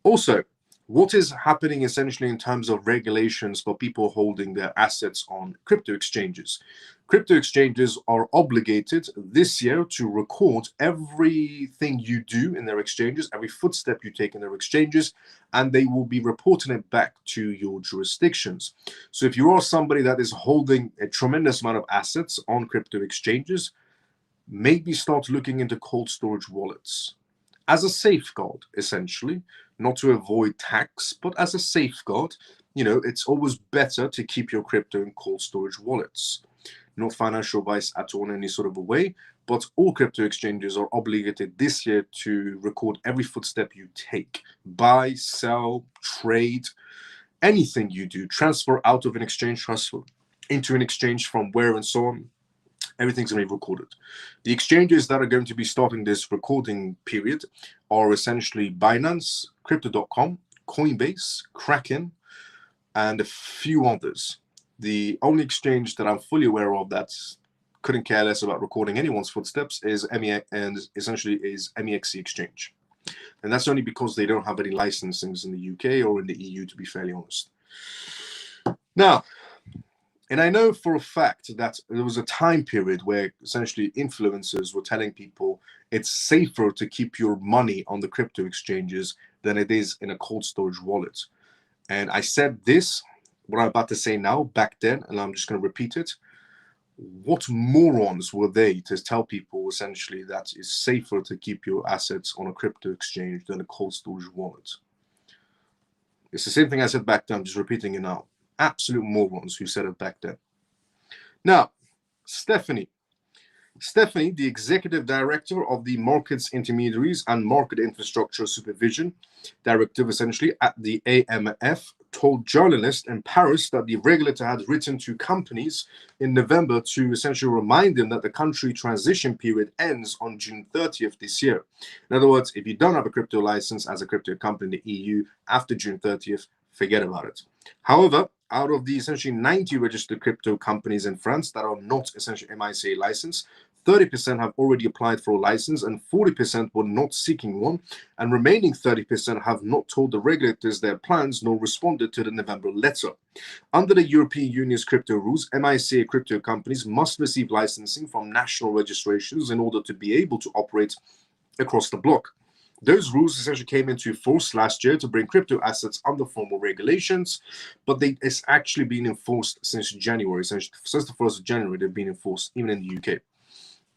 Also, what is happening essentially in terms of regulations for people holding their assets on crypto exchanges? Crypto exchanges are obligated this year to record everything you do in their exchanges, every footstep you take in their exchanges, and they will be reporting it back to your jurisdictions. So if you are somebody that is holding a tremendous amount of assets on crypto exchanges, maybe start looking into cold storage wallets as a safeguard, essentially, not to avoid tax, but as a safeguard. You know, it's always better to keep your crypto in cold storage wallets. Not financial advice at all in any sort of a way, but all crypto exchanges are obligated this year to record every footstep you take. Buy, sell, trade, anything you do, transfer out of an exchange, transfer into an exchange from where and so on. Everything's going to be recorded. The exchanges that are going to be starting this recording period are essentially Binance, Crypto.com, Coinbase, Kraken, and a few others. The only exchange that I'm fully aware of that couldn't care less about recording anyone's footsteps is MEXC Exchange. And that's only because they don't have any licensings in the UK or in the EU, to be fairly honest. Now, and I know for a fact that there was a time period where essentially influencers were telling people it's safer to keep your money on the crypto exchanges than it is in a cold storage wallet. And I said this, what I'm about to say now, back then, and I'm just going to repeat it. What morons were they to tell people essentially that it's safer to keep your assets on a crypto exchange than a cold storage wallet? It's the same thing I said back then, I'm just repeating it now. Absolute morons who said it back then. Now, Stephanie, the executive director of the Markets Intermediaries and Market Infrastructure Supervision Directive, essentially at the AMF, told journalists in Paris that the regulator had written to companies in November to essentially remind them that the country transition period ends on June 30th this year. In other words, if you don't have a crypto license as a crypto company in the EU after June 30th, forget about it. However, out of the essentially 90 registered crypto companies in France that are not essentially MiCA licensed, 30% have already applied for a license and 40% were not seeking one, and remaining 30% have not told the regulators their plans nor responded to the November letter. Under the European Union's crypto rules, MiCA crypto companies must receive licensing from national registrations in order to be able to operate across the bloc. Those rules essentially came into force last year to bring crypto assets under formal regulations, but it's actually been enforced since January. Since the 1st of January, they've been enforced even in the UK.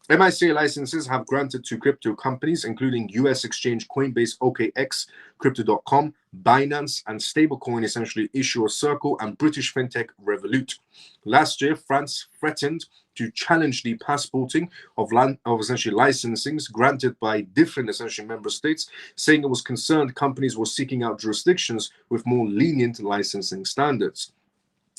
MiCA licenses have granted to crypto companies, including US exchange Coinbase, OKX, Crypto.com, Binance, and stablecoin essentially issuer Circle and British fintech Revolut. Last year, France threatened to challenge the passporting of essentially licensings granted by different essentially member states, saying it was concerned companies were seeking out jurisdictions with more lenient licensing standards.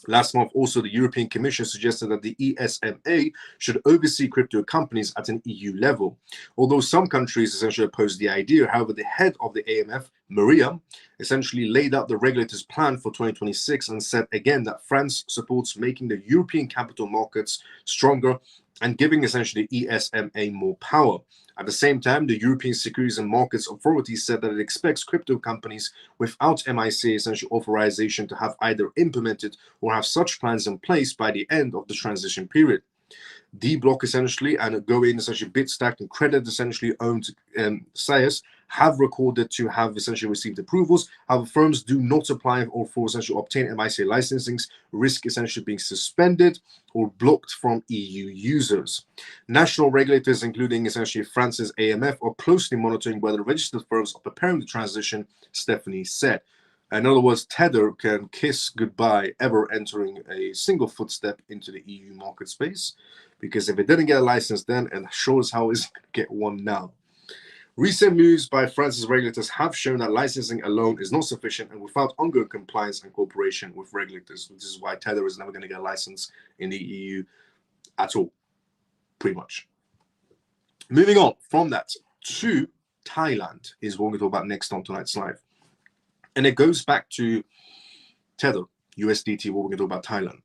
Last month, also, the European Commission suggested that the ESMA should oversee crypto companies at an EU level. Although some countries essentially opposed the idea, however, the head of the AMF, Maria, essentially laid out the regulator's plan for 2026 and said again that France supports making the European capital markets stronger and giving essentially ESMA more power. At the same time, the European Securities and Markets Authority said that it expects crypto companies without MiCA essential authorization to have either implemented or have such plans in place by the end of the transition period. D-Block essentially and Go In essentially Bitstack and Credit essentially owned SIAS have recorded to have essentially received approvals. However, firms do not apply or for essentially obtain MiCA licensings, risk essentially being suspended or blocked from EU users. National regulators, including essentially France's AMF, are closely monitoring whether registered firms are preparing the transition, Stephanie said. In other words, Tether can kiss goodbye ever entering a single footstep into the EU market space, because if it didn't get a license then, and sure as hell isn't going to get one now. Recent moves by France's regulators have shown that licensing alone is not sufficient, and without ongoing compliance and cooperation with regulators, which is why Tether is never going to get a license in the EU at all, pretty much. Moving on from that to Thailand is what we're going to talk about next on tonight's live. And it goes back to Tether, USDT, what we're going to talk about Thailand,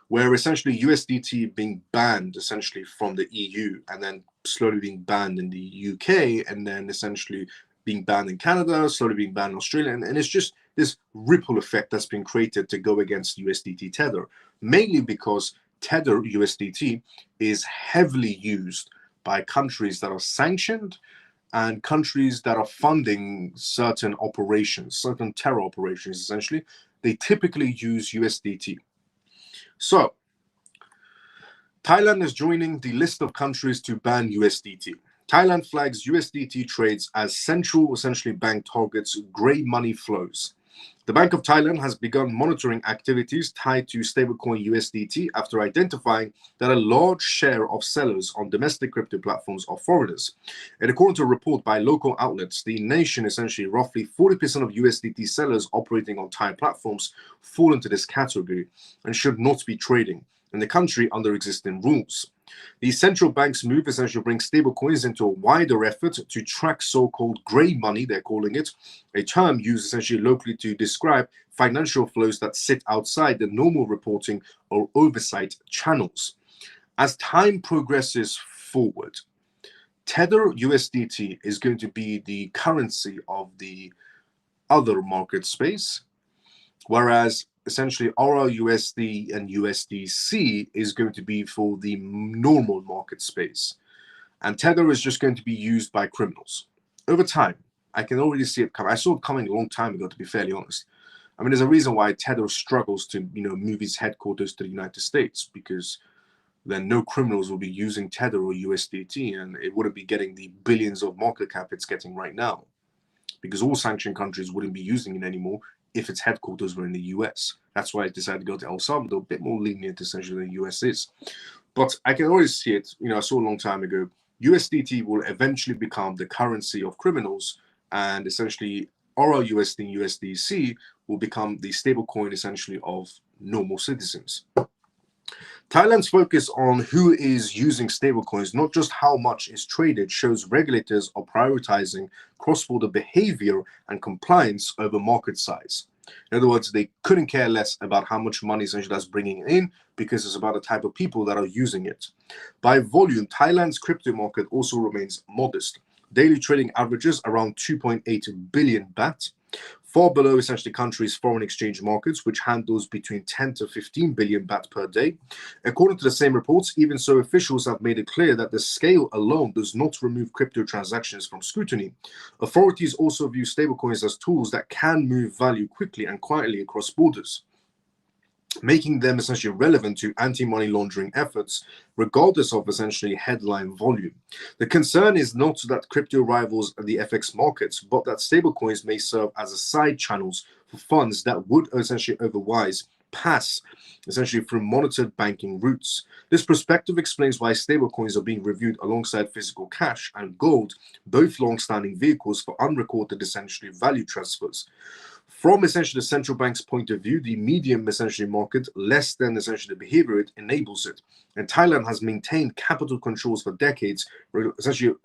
where essentially USDT being banned essentially from the EU and then slowly being banned in the UK and then essentially being banned in Canada, slowly being banned in Australia. And it's just this ripple effect that's been created to go against USDT Tether, mainly because Tether USDT is heavily used by countries that are sanctioned and countries that are funding certain operations, certain terror operations, essentially. They typically use USDT. So, Thailand is joining the list of countries to ban USDT. Thailand flags USDT trades as central, essentially, bank targets grey money flows. The Bank of Thailand has begun monitoring activities tied to stablecoin USDT after identifying that a large share of sellers on domestic crypto platforms are foreigners. And according to a report by local outlets, the nation, essentially roughly 40% of USDT sellers operating on Thai platforms fall into this category and should not be trading in the country under existing rules. The central bank's move essentially brings stablecoins into a wider effort to track so-called grey money, they're calling it, a term used essentially locally to describe financial flows that sit outside the normal reporting or oversight channels. As time progresses forward, Tether USDT is going to be the currency of the other market space, whereas essentially RLUSD and USDC is going to be for the normal market space. And Tether is just going to be used by criminals. Over time, I can already see it coming. I saw it coming a long time ago, to be fairly honest. I mean, there's a reason why Tether struggles to, move its headquarters to the United States, because then no criminals will be using Tether or USDT, and it wouldn't be getting the billions of market cap it's getting right now, because all sanctioned countries wouldn't be using it anymore if its headquarters were in the US. That's why I decided to go to El Salvador, a bit more lenient essentially than the US is. But I can always see it, I saw a long time ago, USDT will eventually become the currency of criminals, and essentially RLUSD and USDC will become the stable coin essentially of normal citizens. Thailand's focus on who is using stablecoins, not just how much is traded, shows regulators are prioritizing cross-border behavior and compliance over market size. In other words, they couldn't care less about how much money essentially that's bringing in, because it's about the type of people that are using it. By volume, Thailand's crypto market also remains modest. Daily trading averages around 2.8 billion baht, far below essentially countries' foreign exchange markets, which handles between 10 to 15 billion baht per day. According to the same reports, even so, officials have made it clear that the scale alone does not remove crypto transactions from scrutiny. Authorities also view stablecoins as tools that can move value quickly and quietly across borders, making them essentially relevant to anti-money laundering efforts, regardless of essentially headline volume. The concern is not that crypto rivals the FX markets, but that stablecoins may serve as a side channels for funds that would essentially otherwise pass essentially through monitored banking routes. This perspective explains why stablecoins are being reviewed alongside physical cash and gold, both long-standing vehicles for unrecorded essentially value transfers. From essentially the central bank's point of view, the medium essentially market, less than essentially the behavior, it enables it. And Thailand has maintained capital controls for decades, essentially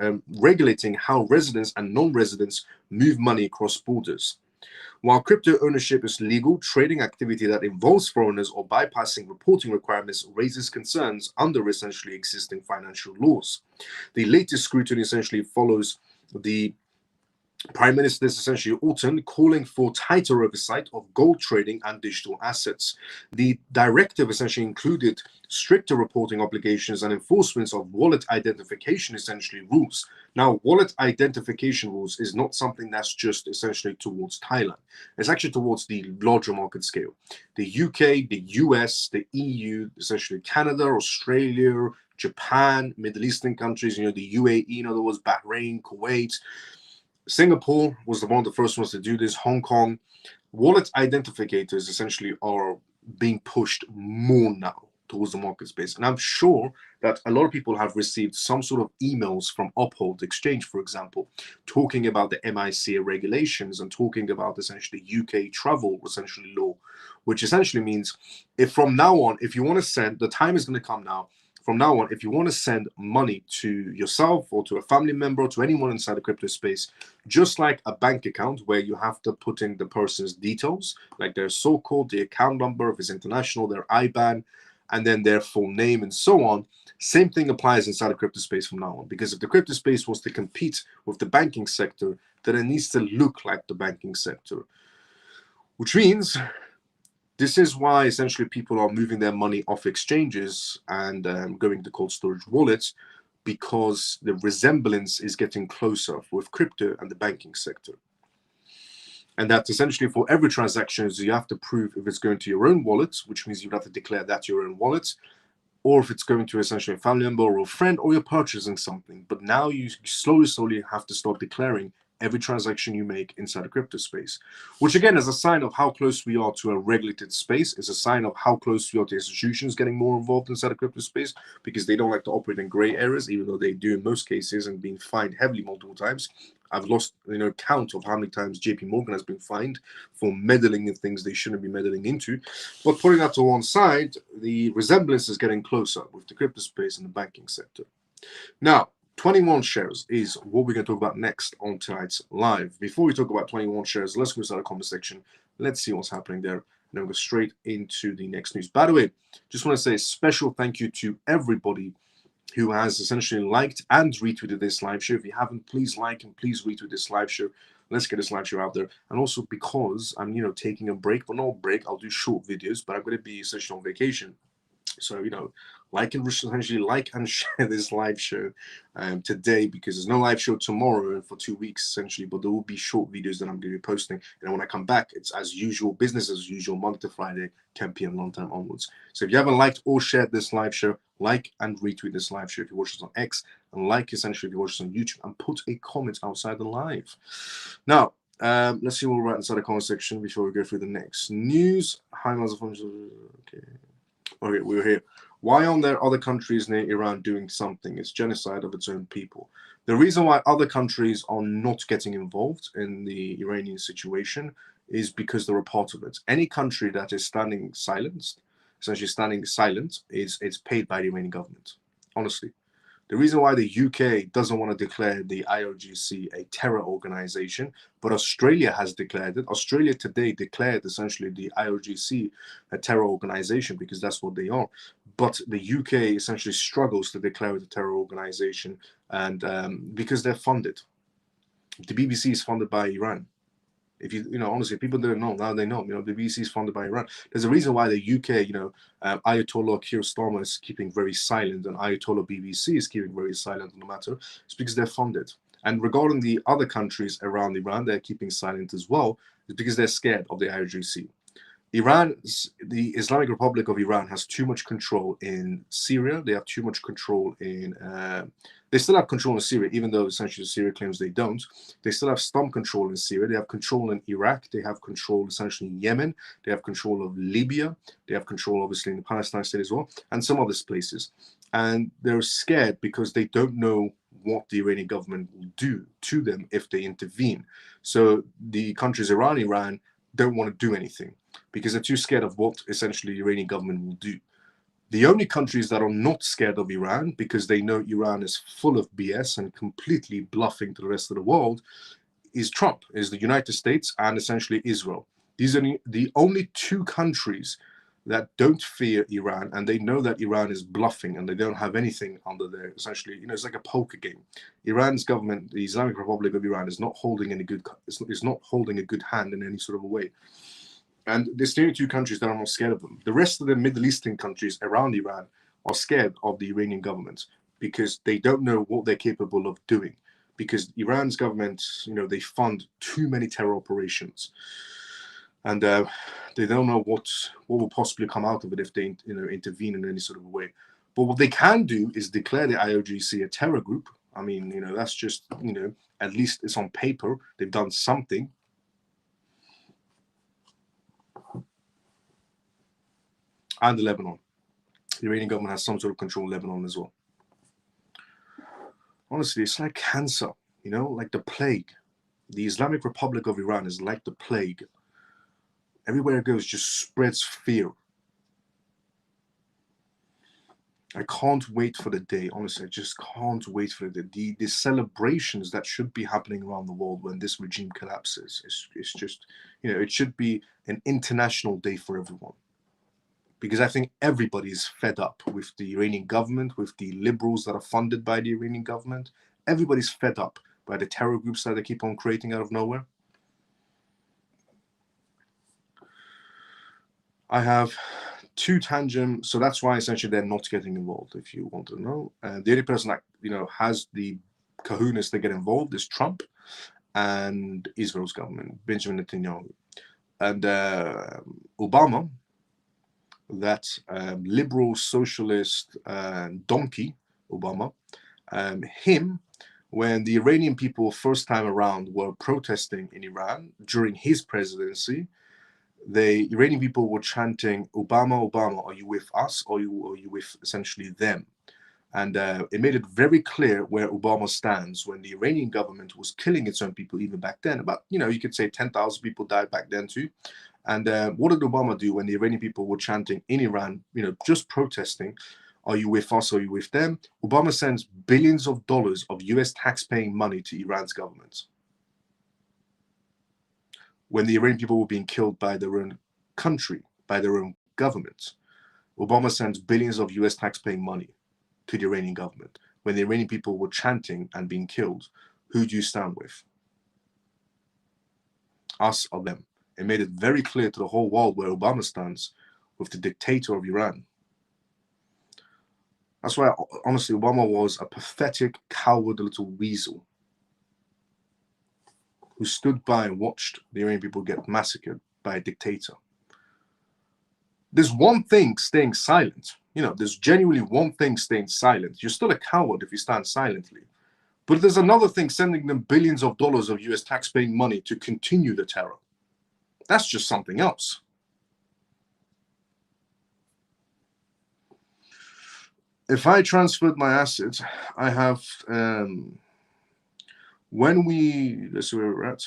regulating how residents and non-residents move money across borders. While crypto ownership is legal, trading activity that involves foreigners or bypassing reporting requirements raises concerns under essentially existing financial laws. The latest scrutiny essentially follows the Prime Minister's essentially autumn calling for tighter oversight of gold trading and digital assets. The directive essentially included stricter reporting obligations and enforcements of wallet identification essentially rules. Now, wallet identification rules is not something that's just essentially towards Thailand. It's actually towards the larger market scale. The UK, the US, the EU, essentially Canada, Australia, Japan, Middle Eastern countries, the UAE, in other words, Bahrain, Kuwait, Singapore was one of the first ones to do this. Hong Kong. Wallet identifiers essentially are being pushed more now towards the market space. And I'm sure that a lot of people have received some sort of emails from Uphold Exchange, for example, talking about the MiCA regulations and talking about essentially UK travel essentially law, which essentially means if from now on, if you want to send, the time is going to come now, from now on, if you want to send money to yourself or to a family member or to anyone inside the crypto space, just like a bank account where you have to put in the person's details, like their so-called, the account number, if it's international, their IBAN, and then their full name and so on, same thing applies inside the crypto space from now on. Because if the crypto space wants to compete with the banking sector, then it needs to look like the banking sector, which means this is why essentially people are moving their money off exchanges and going to cold storage wallets, because the resemblance is getting closer with crypto and the banking sector. And that essentially for every transaction, you have to prove if it's going to your own wallet, which means you have to declare that your own wallet, or if it's going to essentially a family member or a friend, or you're purchasing something. But now you slowly have to start declaring every transaction you make inside the crypto space, which again is a sign of how close we are to a regulated space. It's a sign of how close we are to institutions getting more involved inside the crypto space, because they don't like to operate in gray areas, even though they do in most cases, and being fined heavily multiple times. I've lost count of how many times JP Morgan has been fined for meddling in things they shouldn't be meddling into. But putting that to one side, the resemblance is getting closer with the crypto space and the banking sector. Now, 21 shares is what we're going to talk about next on tonight's live. Before we talk about 21 shares, let's go to the comment section. Let's see what's happening there. And then we'll go straight into the next news. By the way, just want to say a special thank you to everybody who has essentially liked and retweeted this live show. If you haven't, please like and please retweet this live show. Let's get this live show out there. And also because I'm, taking a break, but not a break, I'll do short videos, but I'm going to be essentially on vacation. So, like and share this live show today, because there's no live show tomorrow for 2 weeks essentially, but there will be short videos that I'm going to be posting. And when I come back, it's as usual, business as usual, Monday to Friday, 10 p.m. long time onwards. So if you haven't liked or shared this live show, like and retweet this live show if you watch this on X, and like essentially if you watch this on YouTube, and put a comment outside the live. Now, let's see what we'll write inside the comment section before we go through the next news. Hi, Okay, we're here. Why aren't there other countries near Iran doing something? It's genocide of its own people. The reason why other countries are not getting involved in the Iranian situation is because they're a part of it. Any country that is standing silent, it's paid by the Iranian government. Honestly. The reason why the UK doesn't want to declare the IRGC a terror organization, but Australia has declared it. Australia today declared essentially the IRGC a terror organization because that's what they are. But the UK essentially struggles to declare it a terror organization, and because they're funded. The BBC is funded by Iran. If honestly, people don't know, now they know. The BBC is funded by Iran. There's a reason why the UK, Ayatollah Keir Starmer is keeping very silent, and Ayatollah BBC is keeping very silent on the matter. It's because they're funded. And regarding the other countries around Iran, they're keeping silent as well. It's because they're scared of the IRGC. The Islamic Republic of Iran has too much control in Syria. They have too much control in. They still have control in Syria, even though essentially Syria claims they don't. They still have some control in Syria. They have control in Iraq. They have control essentially in Yemen. They have control of Libya. They have control obviously in the Palestine state as well, and some other places. And they're scared because they don't know what the Iranian government will do to them if they intervene. So the countries around Iran don't want to do anything because they're too scared of what essentially the Iranian government will do. The only countries that are not scared of Iran, because they know Iran is full of BS and completely bluffing to the rest of the world, is Trump, is the United States and essentially Israel. These are the only two countries that don't fear Iran, and they know that Iran is bluffing and they don't have anything under there. Essentially, it's like a poker game. Iran's government, the Islamic Republic of Iran, is not holding is not holding a good hand in any sort of a way. And there's only two countries that are not scared of them. The rest of the Middle Eastern countries around Iran are scared of the Iranian government because they don't know what they're capable of doing. Because Iran's government, they fund too many terror operations, and they don't know what will possibly come out of it if they intervene in any sort of way. But what they can do is declare the IRGC a terror group. I mean, that's just at least it's on paper. They've done something. And Lebanon, the Iranian government has some sort of control in Lebanon as well. Honestly, it's like cancer, like the plague. The Islamic Republic of Iran is like the plague. Everywhere it goes, just spreads fear. I can't wait for the day. Honestly, I just can't wait for the celebrations that should be happening around the world when this regime collapses. It's just, it should be an international day for everyone. Because I think everybody is fed up with the Iranian government, with the liberals that are funded by the Iranian government. Everybody's fed up by the terror groups that they keep on creating out of nowhere. I have two tangent, so that's why essentially they're not getting involved, if you want to know. The only person that has the kahunas to get involved is Trump and Israel's government, Benjamin Netanyahu. And Obama, that liberal socialist donkey, Obama, him, when the Iranian people first time around were protesting in Iran during his presidency, the Iranian people were chanting, "Obama, Obama, are you with us or are you with essentially them?" And it made it very clear where Obama stands when the Iranian government was killing its own people even back then. About, you could say 10,000 people died back then too. And what did Obama do when the Iranian people were chanting in Iran, just protesting, "Are you with us or are you with them?" Obama sends billions of dollars of US tax-paying money to Iran's government. When the Iranian people were being killed by their own country, by their own government, Obama sends billions of US tax-paying money to the Iranian government. When the Iranian people were chanting and being killed, who do you stand with? Us or them? It made it very clear to the whole world where Obama stands with the dictator of Iran. That's why, honestly, Obama was a pathetic, coward little weasel who stood by and watched the Iranian people get massacred by a dictator. There's one thing staying silent. There's genuinely one thing staying silent. You're still a coward if you stand silently. But there's another thing sending them billions of dollars of US tax-paying money to continue the terror. That's just something else. If I transferred my assets, I have, let's see where we're at.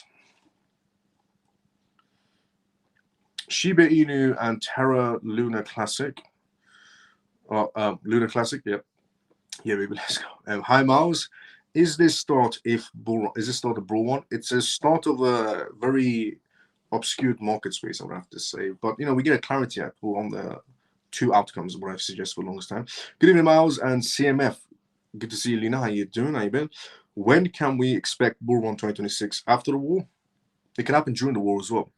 Shiba Inu and Terra Luna Classic. Luna Classic, yep. Yeah, baby, let's go. Hi, Miles. Is this start a bull one? It's a start of a very obscured market space, I would have to say. But, we get a clarity on the two outcomes, what I've suggested for the longest time. Good evening, Miles and CMF. Good to see you, Lina. How you doing? How you been? When can we expect Bull Run 2026? After the war? It can happen during the war as well.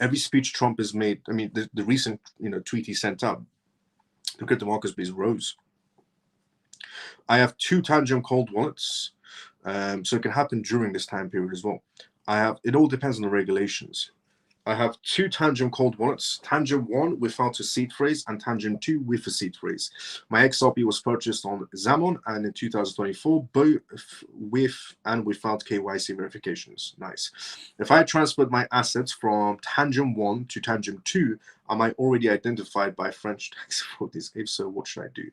Every speech Trump has made, I mean, the recent tweet he sent out, the crypto market space rose. I have two Tangent cold wallets, so it can happen during this time period as well. It all depends on the regulations. I have two Tangent cold wallets, Tangent 1 without a seed phrase and Tangent 2 with a seed phrase. My XRP was purchased on Zamon and in 2024, both with and without KYC verifications. Nice. If I transferred my assets from Tangent 1 to Tangent 2, am I already identified by French tax authorities? If so, what should I do?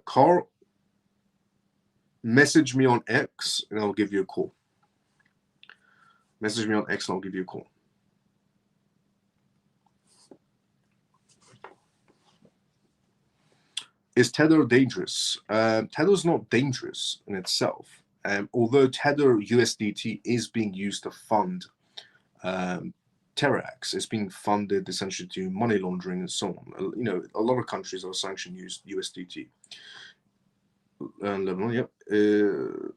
Carl, message me on X and I'll give you a call. Message me on X and I'll give you a call. Is Tether dangerous? Tether's not dangerous in itself. Although Tether USDT is being used to fund terror acts, it's being funded essentially to money laundering and so on. You know, a lot of countries are sanctioned use USDT.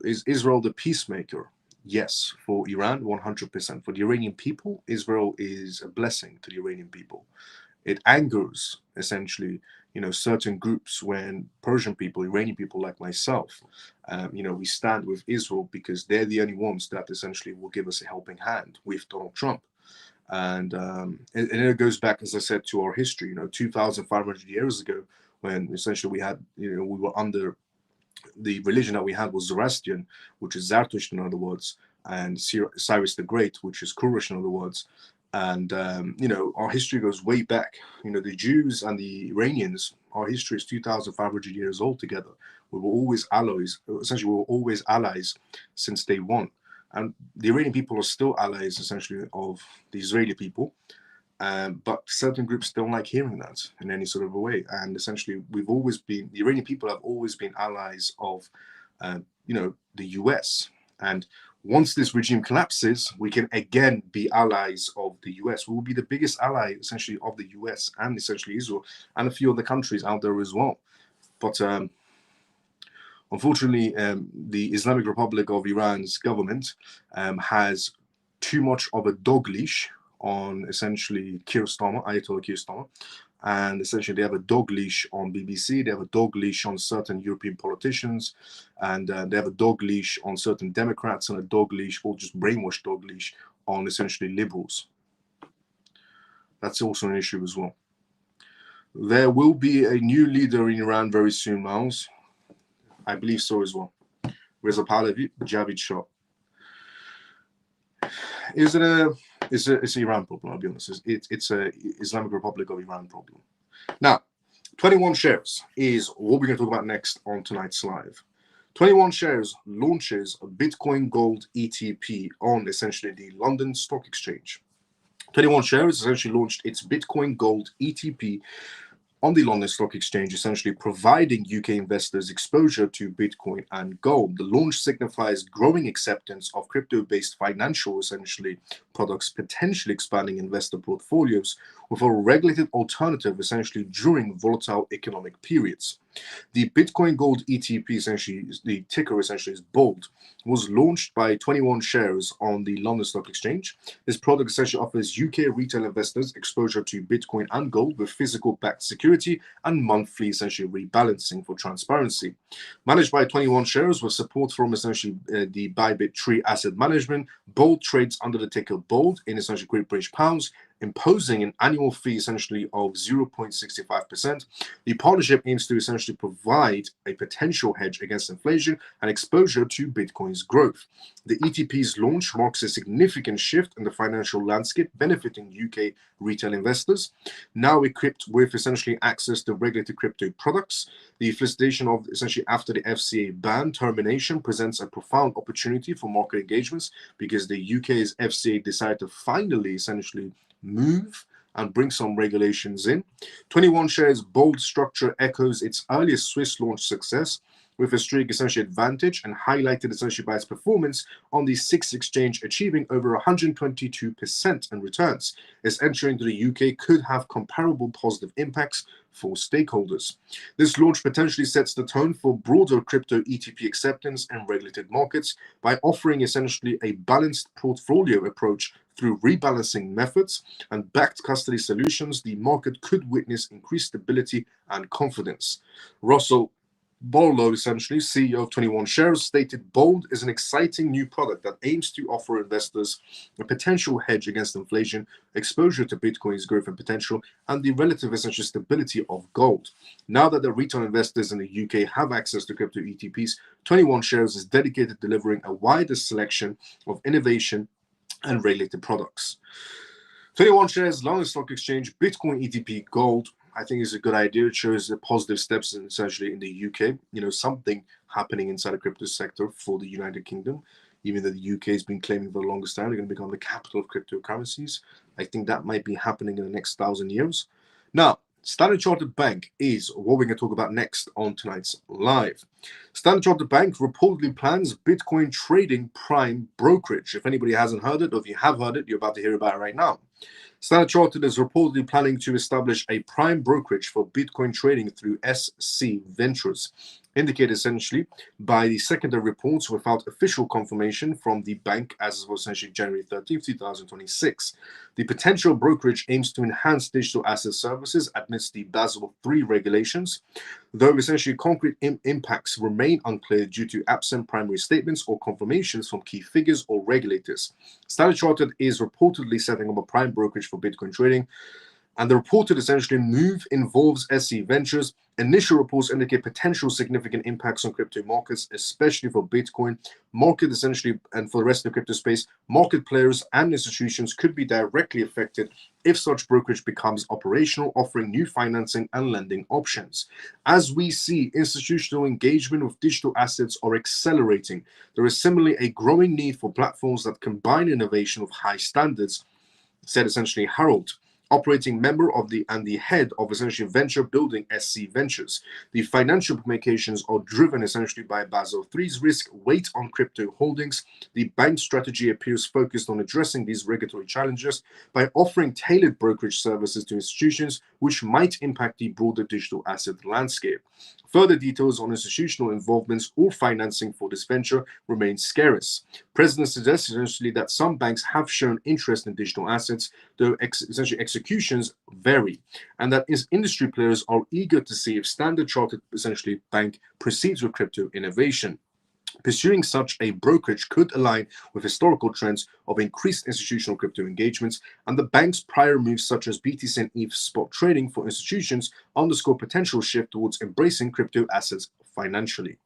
Is Israel the peacemaker? Yes, for Iran, 100%. For the Iranian people, Israel is a blessing to the Iranian people. It angers, essentially, you know, certain groups when Persian people, Iranian people like myself, you know, we stand with Israel because they're the only ones that essentially will give us a helping hand with Donald Trump. And it goes back, as I said, to our history, you know, 2,500 years ago, when essentially we had, you know, we were under the religion that we had was Zoroastrian, which is Zarathustra in other words, and Cyrus the Great, which is Kurish in other words. And you know, our history goes way back. You know, the Jews and the Iranians, our history is 2,500 years old together. We were always allies. Essentially, we were always allies since day one. And the Iranian people are still allies, essentially, of the Israeli people. But certain groups don't like hearing that in any sort of a way. And essentially, the Iranian people have always been allies of, you know, the US. And once this regime collapses, we can again be allies of the US. We will be the biggest ally, essentially, of the US and essentially Israel and a few other countries out there as well. But unfortunately, the Islamic Republic of Iran's government has too much of a dog leash on essentially Ayatollah Keir Starmer, and essentially they have a dog leash on BBC, they have a dog leash on certain European politicians, and they have a dog leash on certain Democrats, and a dog leash, or just brainwashed dog leash, on essentially liberals. That's also an issue as well. There will be a new leader in Iran very soon, Miles. I believe so as well. Reza Pahlavi, Javid Shah. It's an Iran problem, I'll be honest. It's a Islamic Republic of Iran problem. Now, 21 Shares is what we're going to talk about next on tonight's live. 21 Shares launches a Bitcoin Gold ETP on essentially the London Stock Exchange. 21 Shares essentially launched its Bitcoin Gold ETP on the London Stock Exchange, essentially providing UK investors exposure to Bitcoin and gold. The launch signifies growing acceptance of crypto-based financial, essentially, products, potentially expanding investor portfolios with a regulated alternative, essentially, during volatile economic periods. The Bitcoin Gold ETP, essentially, the ticker essentially is BOLD, was launched by 21 Shares on the London Stock Exchange. This product essentially offers UK retail investors exposure to Bitcoin and gold with physical backed security and monthly essentially rebalancing for transparency. Managed by 21 Shares with support from essentially the Bybit Tree Asset Management, BOLD trades under the ticker BOLD in essentially Great British pounds, imposing an annual fee essentially of 0.65%. The partnership aims to essentially provide a potential hedge against inflation and exposure to Bitcoin's growth. The ETP's launch marks a significant shift in the financial landscape, benefiting UK retail investors. Now equipped with essentially access to regulated crypto products, the felicitation of essentially after the FCA ban termination presents a profound opportunity for market engagements because the UK's FCA decided to finally essentially move and bring some regulations in. 21 Shares BOLD structure echoes its earliest Swiss launch success with a streak essentially advantage and highlighted essentially by its performance on the SIX exchange, achieving over 122% in returns. Its entry into the UK could have comparable positive impacts for stakeholders. This launch potentially sets the tone for broader crypto ETP acceptance in regulated markets by offering essentially a balanced portfolio approach through rebalancing methods and backed custody solutions. The market could witness increased stability and confidence. Russell Borlow, essentially CEO of 21 Shares, stated BOLD is an exciting new product that aims to offer investors a potential hedge against inflation, exposure to Bitcoin's growth and potential, and the relative essential stability of gold. Now that the retail investors in the UK have access to crypto ETPs, 21 Shares is dedicated to delivering a wider selection of innovation and regulated products. 21 Shares, London Stock Exchange, Bitcoin ETP Gold. I think is a good idea. It shows the positive steps essentially in the UK. You know, something happening inside the crypto sector for the United Kingdom. Even though the UK has been claiming for the longest time they're going to become the capital of cryptocurrencies. I think that might be happening in the next 1,000 years. Now, Standard Chartered Bank is what we're going to talk about next on tonight's live. Standard Chartered Bank reportedly plans Bitcoin trading prime brokerage. If anybody hasn't heard it, or if you have heard it, you're about to hear about it right now. Standard Chartered is reportedly planning to establish a prime brokerage for Bitcoin trading through SC Ventures, indicated essentially by the secondary reports without official confirmation from the bank as of essentially January 13th, 2026. The potential brokerage aims to enhance digital asset services amidst the Basel III regulations, though essentially concrete impacts remain unclear due to absent primary statements or confirmations from key figures or regulators. Standard Chartered is reportedly setting up a prime brokerage for Bitcoin trading, and the reported essentially move involves SC Ventures. Initial reports indicate potential significant impacts on crypto markets, especially for Bitcoin. Market essentially, and for the rest of the crypto space, market players and institutions could be directly affected if such brokerage becomes operational, offering new financing and lending options. As we see, institutional engagement with digital assets are accelerating. There is similarly a growing need for platforms that combine innovation with high standards, said essentially Harold, operating member of the head of essentially venture building SC Ventures. The financial implications are driven essentially by Basel III's risk weight on crypto holdings. The bank's strategy appears focused on addressing these regulatory challenges by offering tailored brokerage services to institutions, which might impact the broader digital asset landscape. Further details on institutional involvements or financing for this venture remain scarce. President suggests essentially that some banks have shown interest in digital assets, though essentially executions vary, and that industry players are eager to see if Standard Chartered essentially bank proceeds with crypto innovation. Pursuing such a brokerage could align with historical trends of increased institutional crypto engagements, and the bank's prior moves such as BTC and ETH spot trading for institutions underscore potential shift towards embracing crypto assets financially.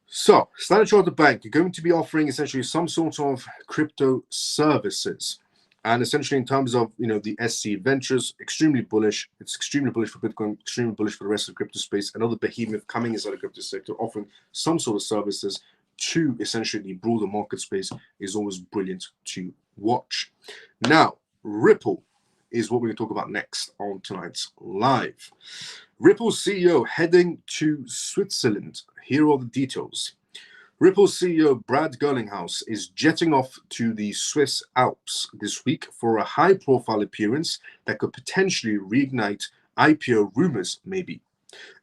So, Standard Chartered Bank are going to be offering essentially some sort of crypto services. And essentially, in terms of the SC Ventures, extremely bullish. It's extremely bullish for Bitcoin, extremely bullish for the rest of the crypto space. Another behemoth coming inside the crypto sector, offering some sort of services to essentially the broader market space, is always brilliant to watch. Now, Ripple is what we're going to talk about next on tonight's live. Ripple CEO heading to Switzerland. Here are the details. Ripple CEO Brad Garlinghouse is jetting off to the Swiss Alps this week for a high-profile appearance that could potentially reignite IPO rumors, maybe.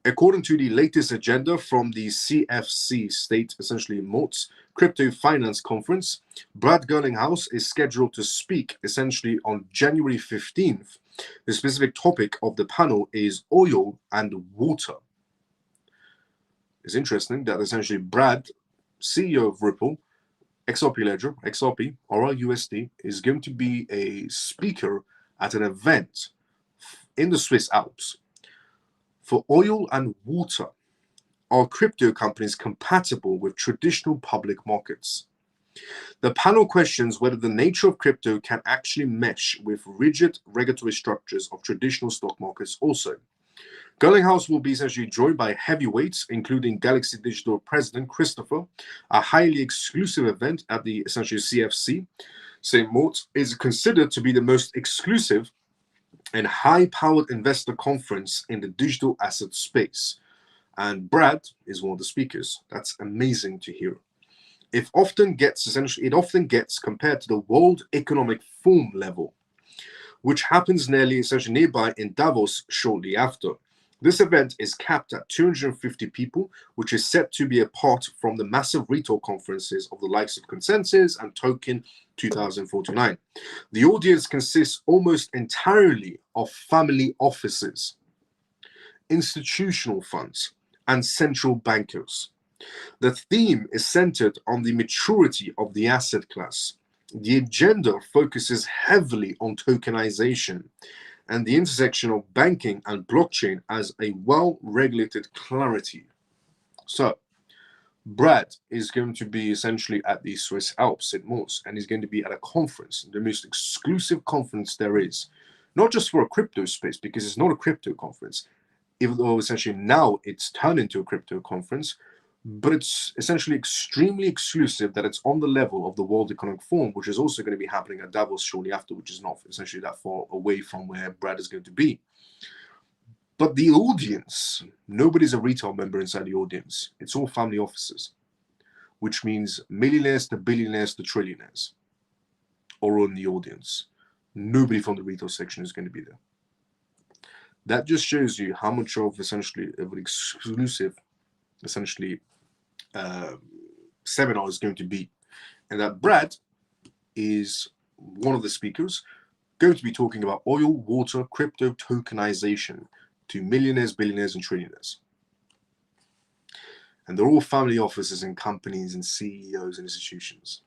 According to the latest agenda from the CFC State, essentially MOTS, Crypto Finance Conference, Brad Garlinghouse is scheduled to speak essentially on January 15th. The specific topic of the panel is oil and water. It's interesting that essentially Brad, CEO of Ripple, XRP Ledger, XRP, RRUSD, is going to be a speaker at an event in the Swiss Alps. For oil and water, are crypto companies compatible with traditional public markets? The panel questions whether the nature of crypto can actually mesh with rigid regulatory structures of traditional stock markets also. Garlinghouse will be essentially joined by heavyweights, including Galaxy Digital President Christopher. A highly exclusive event at the essentially CFC. St. Moritz is considered to be the most exclusive and high-powered investor conference in the digital asset space. And Brad is one of the speakers. That's amazing to hear. It often gets compared to the World Economic Forum level, which happens essentially nearby in Davos shortly after. This event is capped at 250 people, which is set to be apart from the massive retail conferences of the likes of Consensus and Token 2049. The audience consists almost entirely of family offices, institutional funds, and central bankers. The theme is centered on the maturity of the asset class. The agenda focuses heavily on tokenization and the intersection of banking and blockchain as a well-regulated clarity. So, Brad is going to be essentially at the Swiss Alps, St. Moritz, and he's going to be at a conference, the most exclusive conference there is, not just for a crypto space, because it's not a crypto conference, even though essentially now it's turned into a crypto conference, but it's essentially extremely exclusive that it's on the level of the World Economic Forum, which is also going to be happening at Davos shortly after, which is not essentially that far away from where Brad is going to be. But the audience, nobody's a retail member inside the audience. It's all family offices, which means millionaires to billionaires to trillionaires are in the audience. Nobody from the retail section is going to be there. That just shows you how much of essentially of an exclusive, essentially, seminar is going to be. And that Brad is one of the speakers going to be talking about oil, water, crypto tokenization to millionaires, billionaires, and trillionaires. And they're all family offices and companies and CEOs and institutions.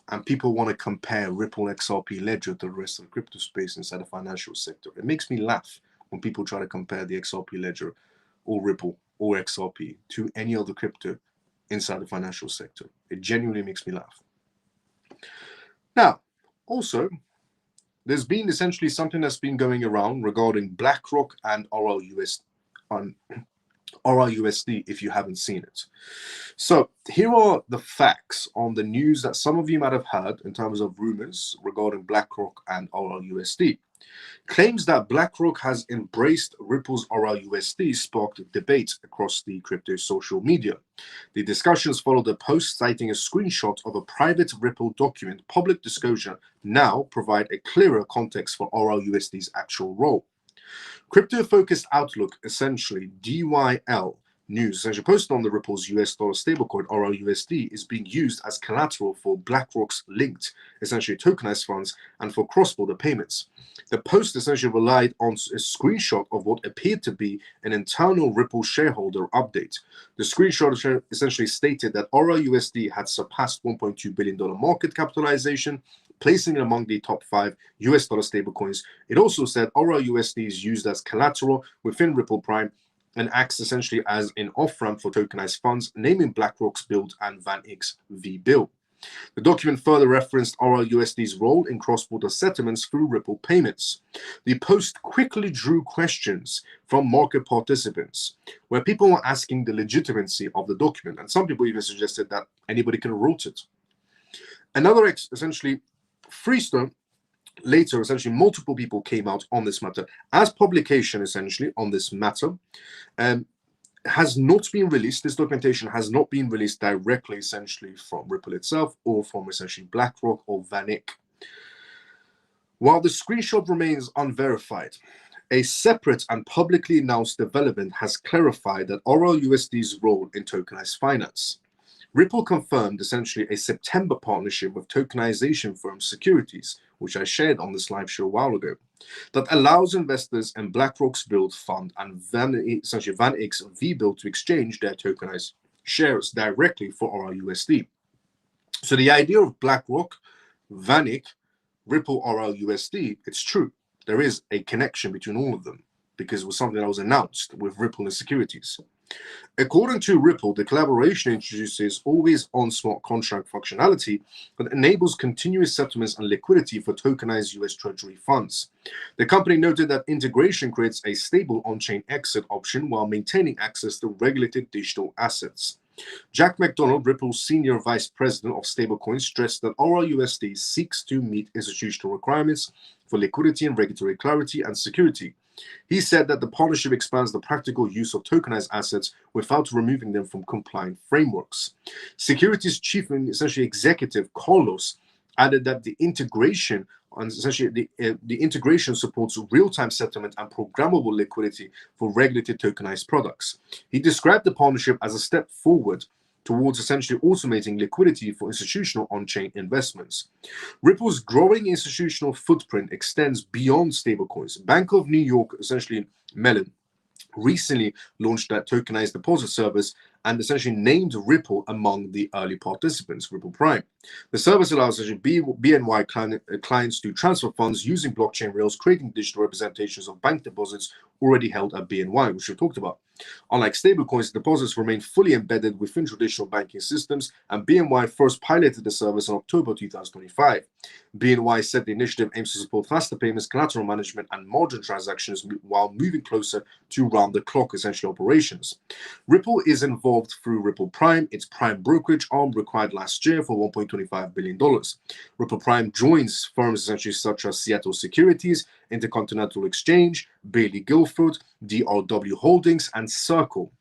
And people want to compare Ripple XRP Ledger to the rest of the crypto space inside the financial sector. It makes me laugh when people try to compare the XRP Ledger or Ripple or XRP to any other crypto inside the financial sector. It genuinely makes me laugh. Now, also, there's been essentially something that's been going around regarding BlackRock and RLUSD, if you haven't seen it. So here are the facts on the news that some of you might have heard in terms of rumors regarding BlackRock and RLUSD. Claims that BlackRock has embraced Ripple's RLUSD sparked debate across the crypto social media. The discussions followed a post citing a screenshot of a private Ripple document. Public disclosure now provide a clearer context for RLUSD's actual role. Crypto-focused outlook, essentially DYL News, essentially posted on the Ripple's US dollar stablecoin RLUSD is being used as collateral for BlackRock's linked, essentially tokenized funds and for cross-border payments. The post essentially relied on a screenshot of what appeared to be an internal Ripple shareholder update. The screenshot essentially stated that RLUSD had surpassed $1.2 billion market capitalization, placing it among the top 5 US dollar stablecoins. It also said RLUSD is used as collateral within Ripple Prime and acts essentially as an off-ramp for tokenized funds, naming BlackRock's build and VanEck's V-Bill. The document further referenced RLUSD's role in cross-border settlements through Ripple payments. The post quickly drew questions from market participants, where people were asking the legitimacy of the document, and some people even suggested that anybody could have wrote it. Another essentially freestone later, essentially multiple people came out on this matter as publication essentially on this matter has not been released. This documentation has not been released directly essentially from Ripple itself or from essentially BlackRock or VanEck. While the screenshot remains unverified, a separate and publicly announced development has clarified that RLUSD's role in tokenized finance. Ripple confirmed essentially a September partnership with tokenization firm Securities, which I shared on this live show a while ago, that allows investors in BlackRock's Build Fund and essentially VanEck's V-Bill to exchange their tokenized shares directly for RLUSD. So the idea of BlackRock, VanEck, Ripple, RLUSD, it's true. There is a connection between all of them because it was something that was announced with Ripple and Securities. According to Ripple, the collaboration introduces always-on smart contract functionality that enables continuous settlements and liquidity for tokenized US Treasury funds. The company noted that integration creates a stable on-chain exit option while maintaining access to regulated digital assets. Jack McDonald, Ripple's Senior Vice President of Stablecoins, stressed that RLUSD seeks to meet institutional requirements for liquidity and regulatory clarity and security. He said that the partnership expands the practical use of tokenized assets without removing them from compliant frameworks. Securities Chief and essentially Executive Carlos added that the integration and essentially the integration supports real-time settlement and programmable liquidity for regulated tokenized products. He described the partnership as a step forward towards essentially automating liquidity for institutional on-chain investments. Ripple's growing institutional footprint extends beyond stablecoins. Bank of New York, essentially Mellon, recently launched that tokenized deposit service and essentially named Ripple among the early participants, Ripple Prime. The service allows BNY clients to transfer funds using blockchain rails, creating digital representations of bank deposits already held at BNY, which we talked about. Unlike stablecoins, deposits remain fully embedded within traditional banking systems, and BNY first piloted the service in October 2025. BNY said the initiative aims to support faster payments, collateral management, and margin transactions while moving closer to round-the-clock essential operations. Ripple is involved through Ripple Prime, its prime brokerage arm required last year for $1.25 billion. Ripple Prime joins firms essentially such as Seattle Securities, Intercontinental Exchange, Bailey Guilford, DRW Holdings, and Circle.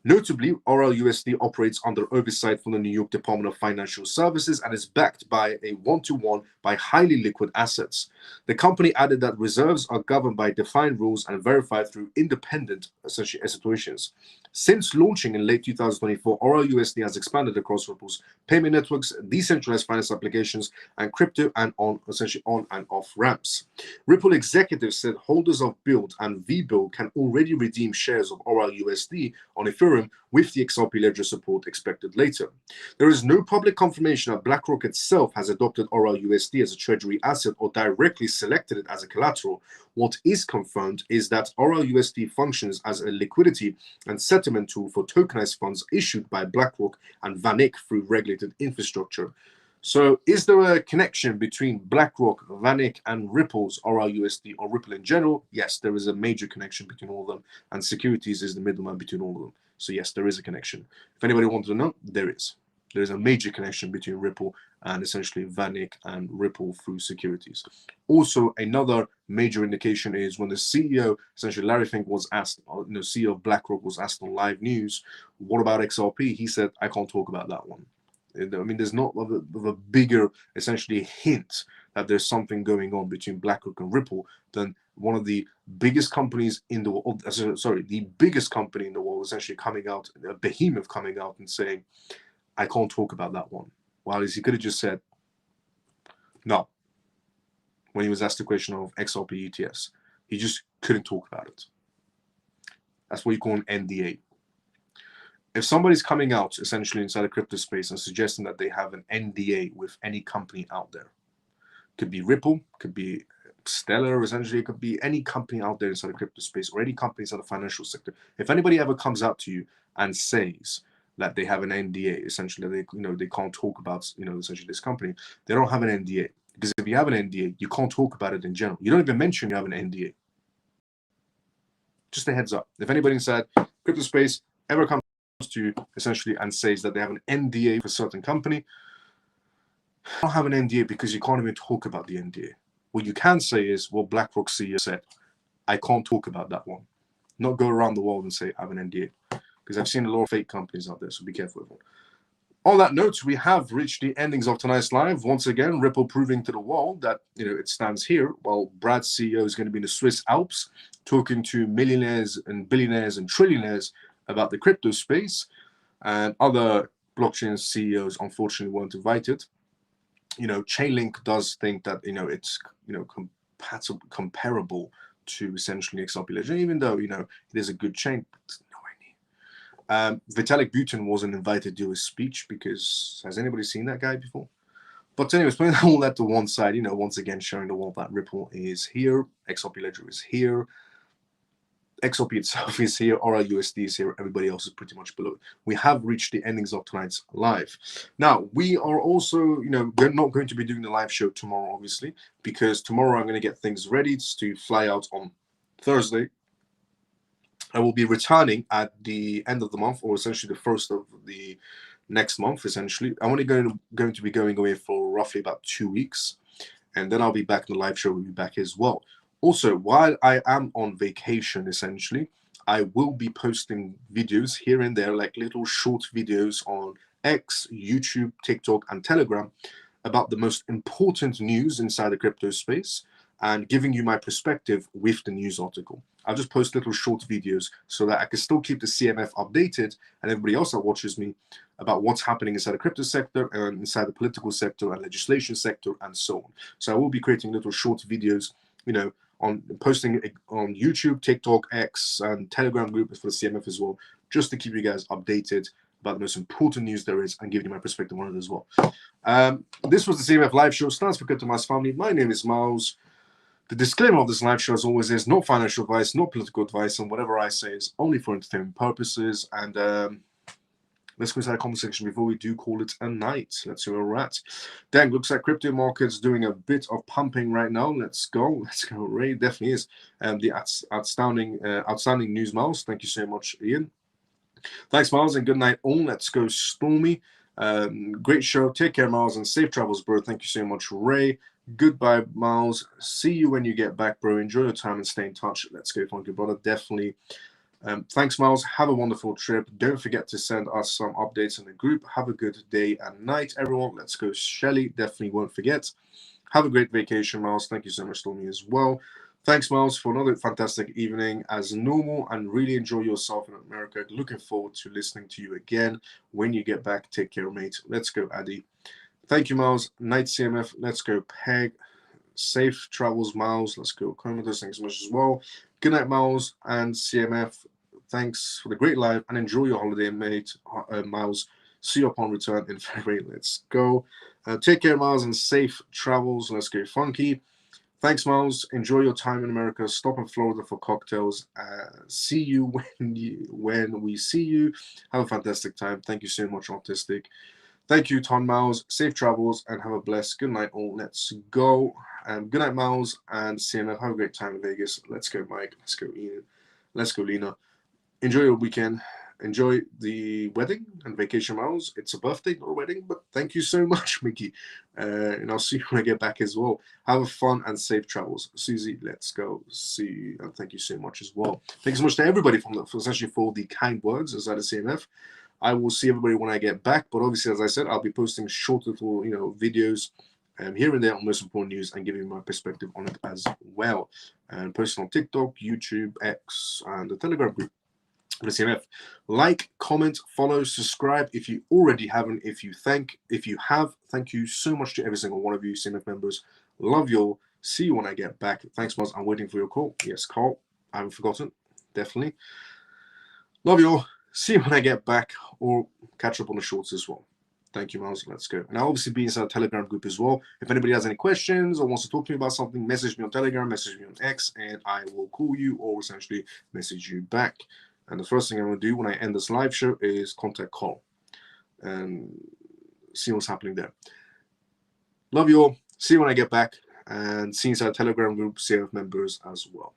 Notably, RLUSD operates under oversight from the New York Department of Financial Services and is backed by a one-to-one by highly liquid assets. The company added that reserves are governed by defined rules and verified through independent institutions. Since launching in late 2024, RLUSD has expanded across Ripple's payment networks, decentralized finance applications, and crypto and essentially on and off ramps. Ripple executives said holders of Build and VBuild can already redeem shares of RLUSD on Ethereum with the XRP ledger support expected later. There is no public confirmation that BlackRock itself has adopted RLUSD as a treasury asset or directly selected it as a collateral. What is confirmed is that RLUSD functions as a liquidity and settlement tool for tokenized funds issued by BlackRock and VanEck through regulated infrastructure. So is there a connection between BlackRock, VanEck, and Ripple's RLUSD or Ripple in general? Yes, there is a major connection between all of them, and securities is the middleman between all of them. So yes, there is a connection. If anybody wanted to know, there is. There is a major connection between Ripple and essentially VanEck and Ripple through securities. Also, another major indication is when the CEO, essentially Larry Fink, was asked, CEO of BlackRock was asked on live news, what about XRP? He said, I can't talk about that one. I mean, there's not a bigger, essentially, hint that there's something going on between BlackRock and Ripple than one of the biggest companies in the world, the biggest company in the world essentially coming out, a behemoth coming out and saying, I can't talk about that one. While he could have just said, no, when he was asked the question of XRP ETS. He just couldn't talk about it. That's what you call an NDA. If somebody's coming out essentially inside the crypto space and suggesting that they have an NDA with any company out there, could be Ripple, could be Stellar, essentially, it could be any company out there inside the crypto space or any companies in the financial sector. If anybody ever comes out to you and says that they have an NDA, essentially, they can't talk about, essentially this company, they don't have an NDA. Because if you have an NDA, you can't talk about it in general. You don't even mention you have an NDA. Just a heads up. If anybody inside crypto space ever comes to essentially and says that they have an NDA for a certain company, you don't have an NDA because you can't even talk about the NDA. What you can say is what BlackRock CEO said, I can't talk about that one. Not go around the world and say I have an NDA. Because I've seen a lot of fake companies out there, so be careful everyone. On that note, we have reached the endings of tonight's live. Once again, Ripple proving to the world that it stands here, while Brad's CEO is going to be in the Swiss Alps talking to millionaires and billionaires and trillionaires about the crypto space, and other blockchain CEOs unfortunately weren't invited. Chainlink does think that it's comparable to essentially XRP Ledger, even though it is a good chain. Vitalik Buterin wasn't invited to do his speech because has anybody seen that guy before? But anyways, putting all that to one side, once again showing the world that Ripple is here, XRP Ledger is here, XRP itself is here, RLUSD is here, everybody else is pretty much below. We have reached the endings of tonight's live. Now, we are also, we're not going to be doing the live show tomorrow, obviously, because tomorrow I'm going to get things ready to fly out on Thursday. I will be returning at the end of the month, or essentially the first of the next month, essentially. I'm only going to be going away for roughly about 2 weeks, and then I'll be back in the live show. Will be back as well. Also, while I am on vacation, essentially, I will be posting videos here and there, like little short videos on X, YouTube, TikTok, and Telegram about the most important news inside the crypto space and giving you my perspective with the news article. I'll just post little short videos so that I can still keep the CMF updated and everybody else that watches me about what's happening inside the crypto sector and inside the political sector and legislation sector and so on. So I will be creating little short videos, on posting on YouTube, TikTok, X, and Telegram group for the CMF as well, just to keep you guys updated about the most important news there is and giving you my perspective on it as well. This was the CMF live show. Stands for Crypto Miles Family. My name is Miles. The disclaimer of this live show, as always, is not financial advice, not political advice, and whatever I say is only for entertainment purposes. And let's go inside the comment section before we do call it a night. Let's see where we're at. Dang, looks like crypto market's doing a bit of pumping right now. Let's go. Ray definitely is. The outstanding news, Miles. Thank you so much, Ian. Thanks, Miles, and good night all. Let's go, Stormy. Great show. Take care, Miles, and safe travels, bro. Thank you so much, Ray. Goodbye, Miles. See you when you get back, bro. Enjoy your time and stay in touch. Let's go, funky brother. Definitely. Thanks, Miles. Have a wonderful trip. Don't forget to send us some updates in the group. Have a good day and night, everyone. Let's go, Shelly. Definitely won't forget. Have a great vacation, Miles. Thank you so much, Tommy, as well. Thanks, Miles, for another fantastic evening as normal, and really enjoy yourself in America. Looking forward to listening to you again when you get back. Take care, mate. Let's go, Addy. Thank you, Miles. Night CMF. Let's go, Peg. Safe travels, Miles. Let's go, Commodus. Thanks so much as well. Good night, Miles and CMF. Thanks for the great live and enjoy your holiday, mate. Miles. See you upon return in February. Let's go. Take care, Miles, and safe travels. Let's go, Funky. Thanks, Miles. Enjoy your time in America. Stop in Florida for cocktails. See you when we see you. Have a fantastic time. Thank you so much, Autistic. Thank you, Ton Miles. Safe travels and have a blessed good night, all. Let's go. Good night, Miles and CMF. Have a great time in Vegas. Let's go, Mike. Let's go, Ian. Let's go, Lena. Enjoy your weekend. Enjoy the wedding and vacation, Miles. It's a birthday, not a wedding, but thank you so much, Mickey. And I'll see you when I get back as well. Have a fun and safe travels. Susie, let's go. See you. And thank you so much as well. Thanks so much to everybody essentially for the kind words as I the CMF. I will see everybody when I get back, but obviously, as I said, I'll be posting short little, videos here and there on most important news and giving my perspective on it as well. And posting on TikTok, YouTube, X, and the Telegram group. The CMF. Like, comment, follow, subscribe if you already haven't. If you have, thank you so much to every single one of you CMF members. Love you all. See you when I get back. Thanks, Miles. I'm waiting for your call. Yes, Carl. I haven't forgotten. Definitely. Love you all. See you when I get back, or catch up on the shorts as well. Thank you, Miles. Let's go. And I'll obviously be inside the Telegram group as well. If anybody has any questions or wants to talk to me about something, message me on Telegram, message me on X, and I will call you or essentially message you back. And the first thing I'm going to do when I end this live show is contact Carl and see what's happening there. Love you all. See you when I get back, and see you inside the Telegram group, CMF members as well.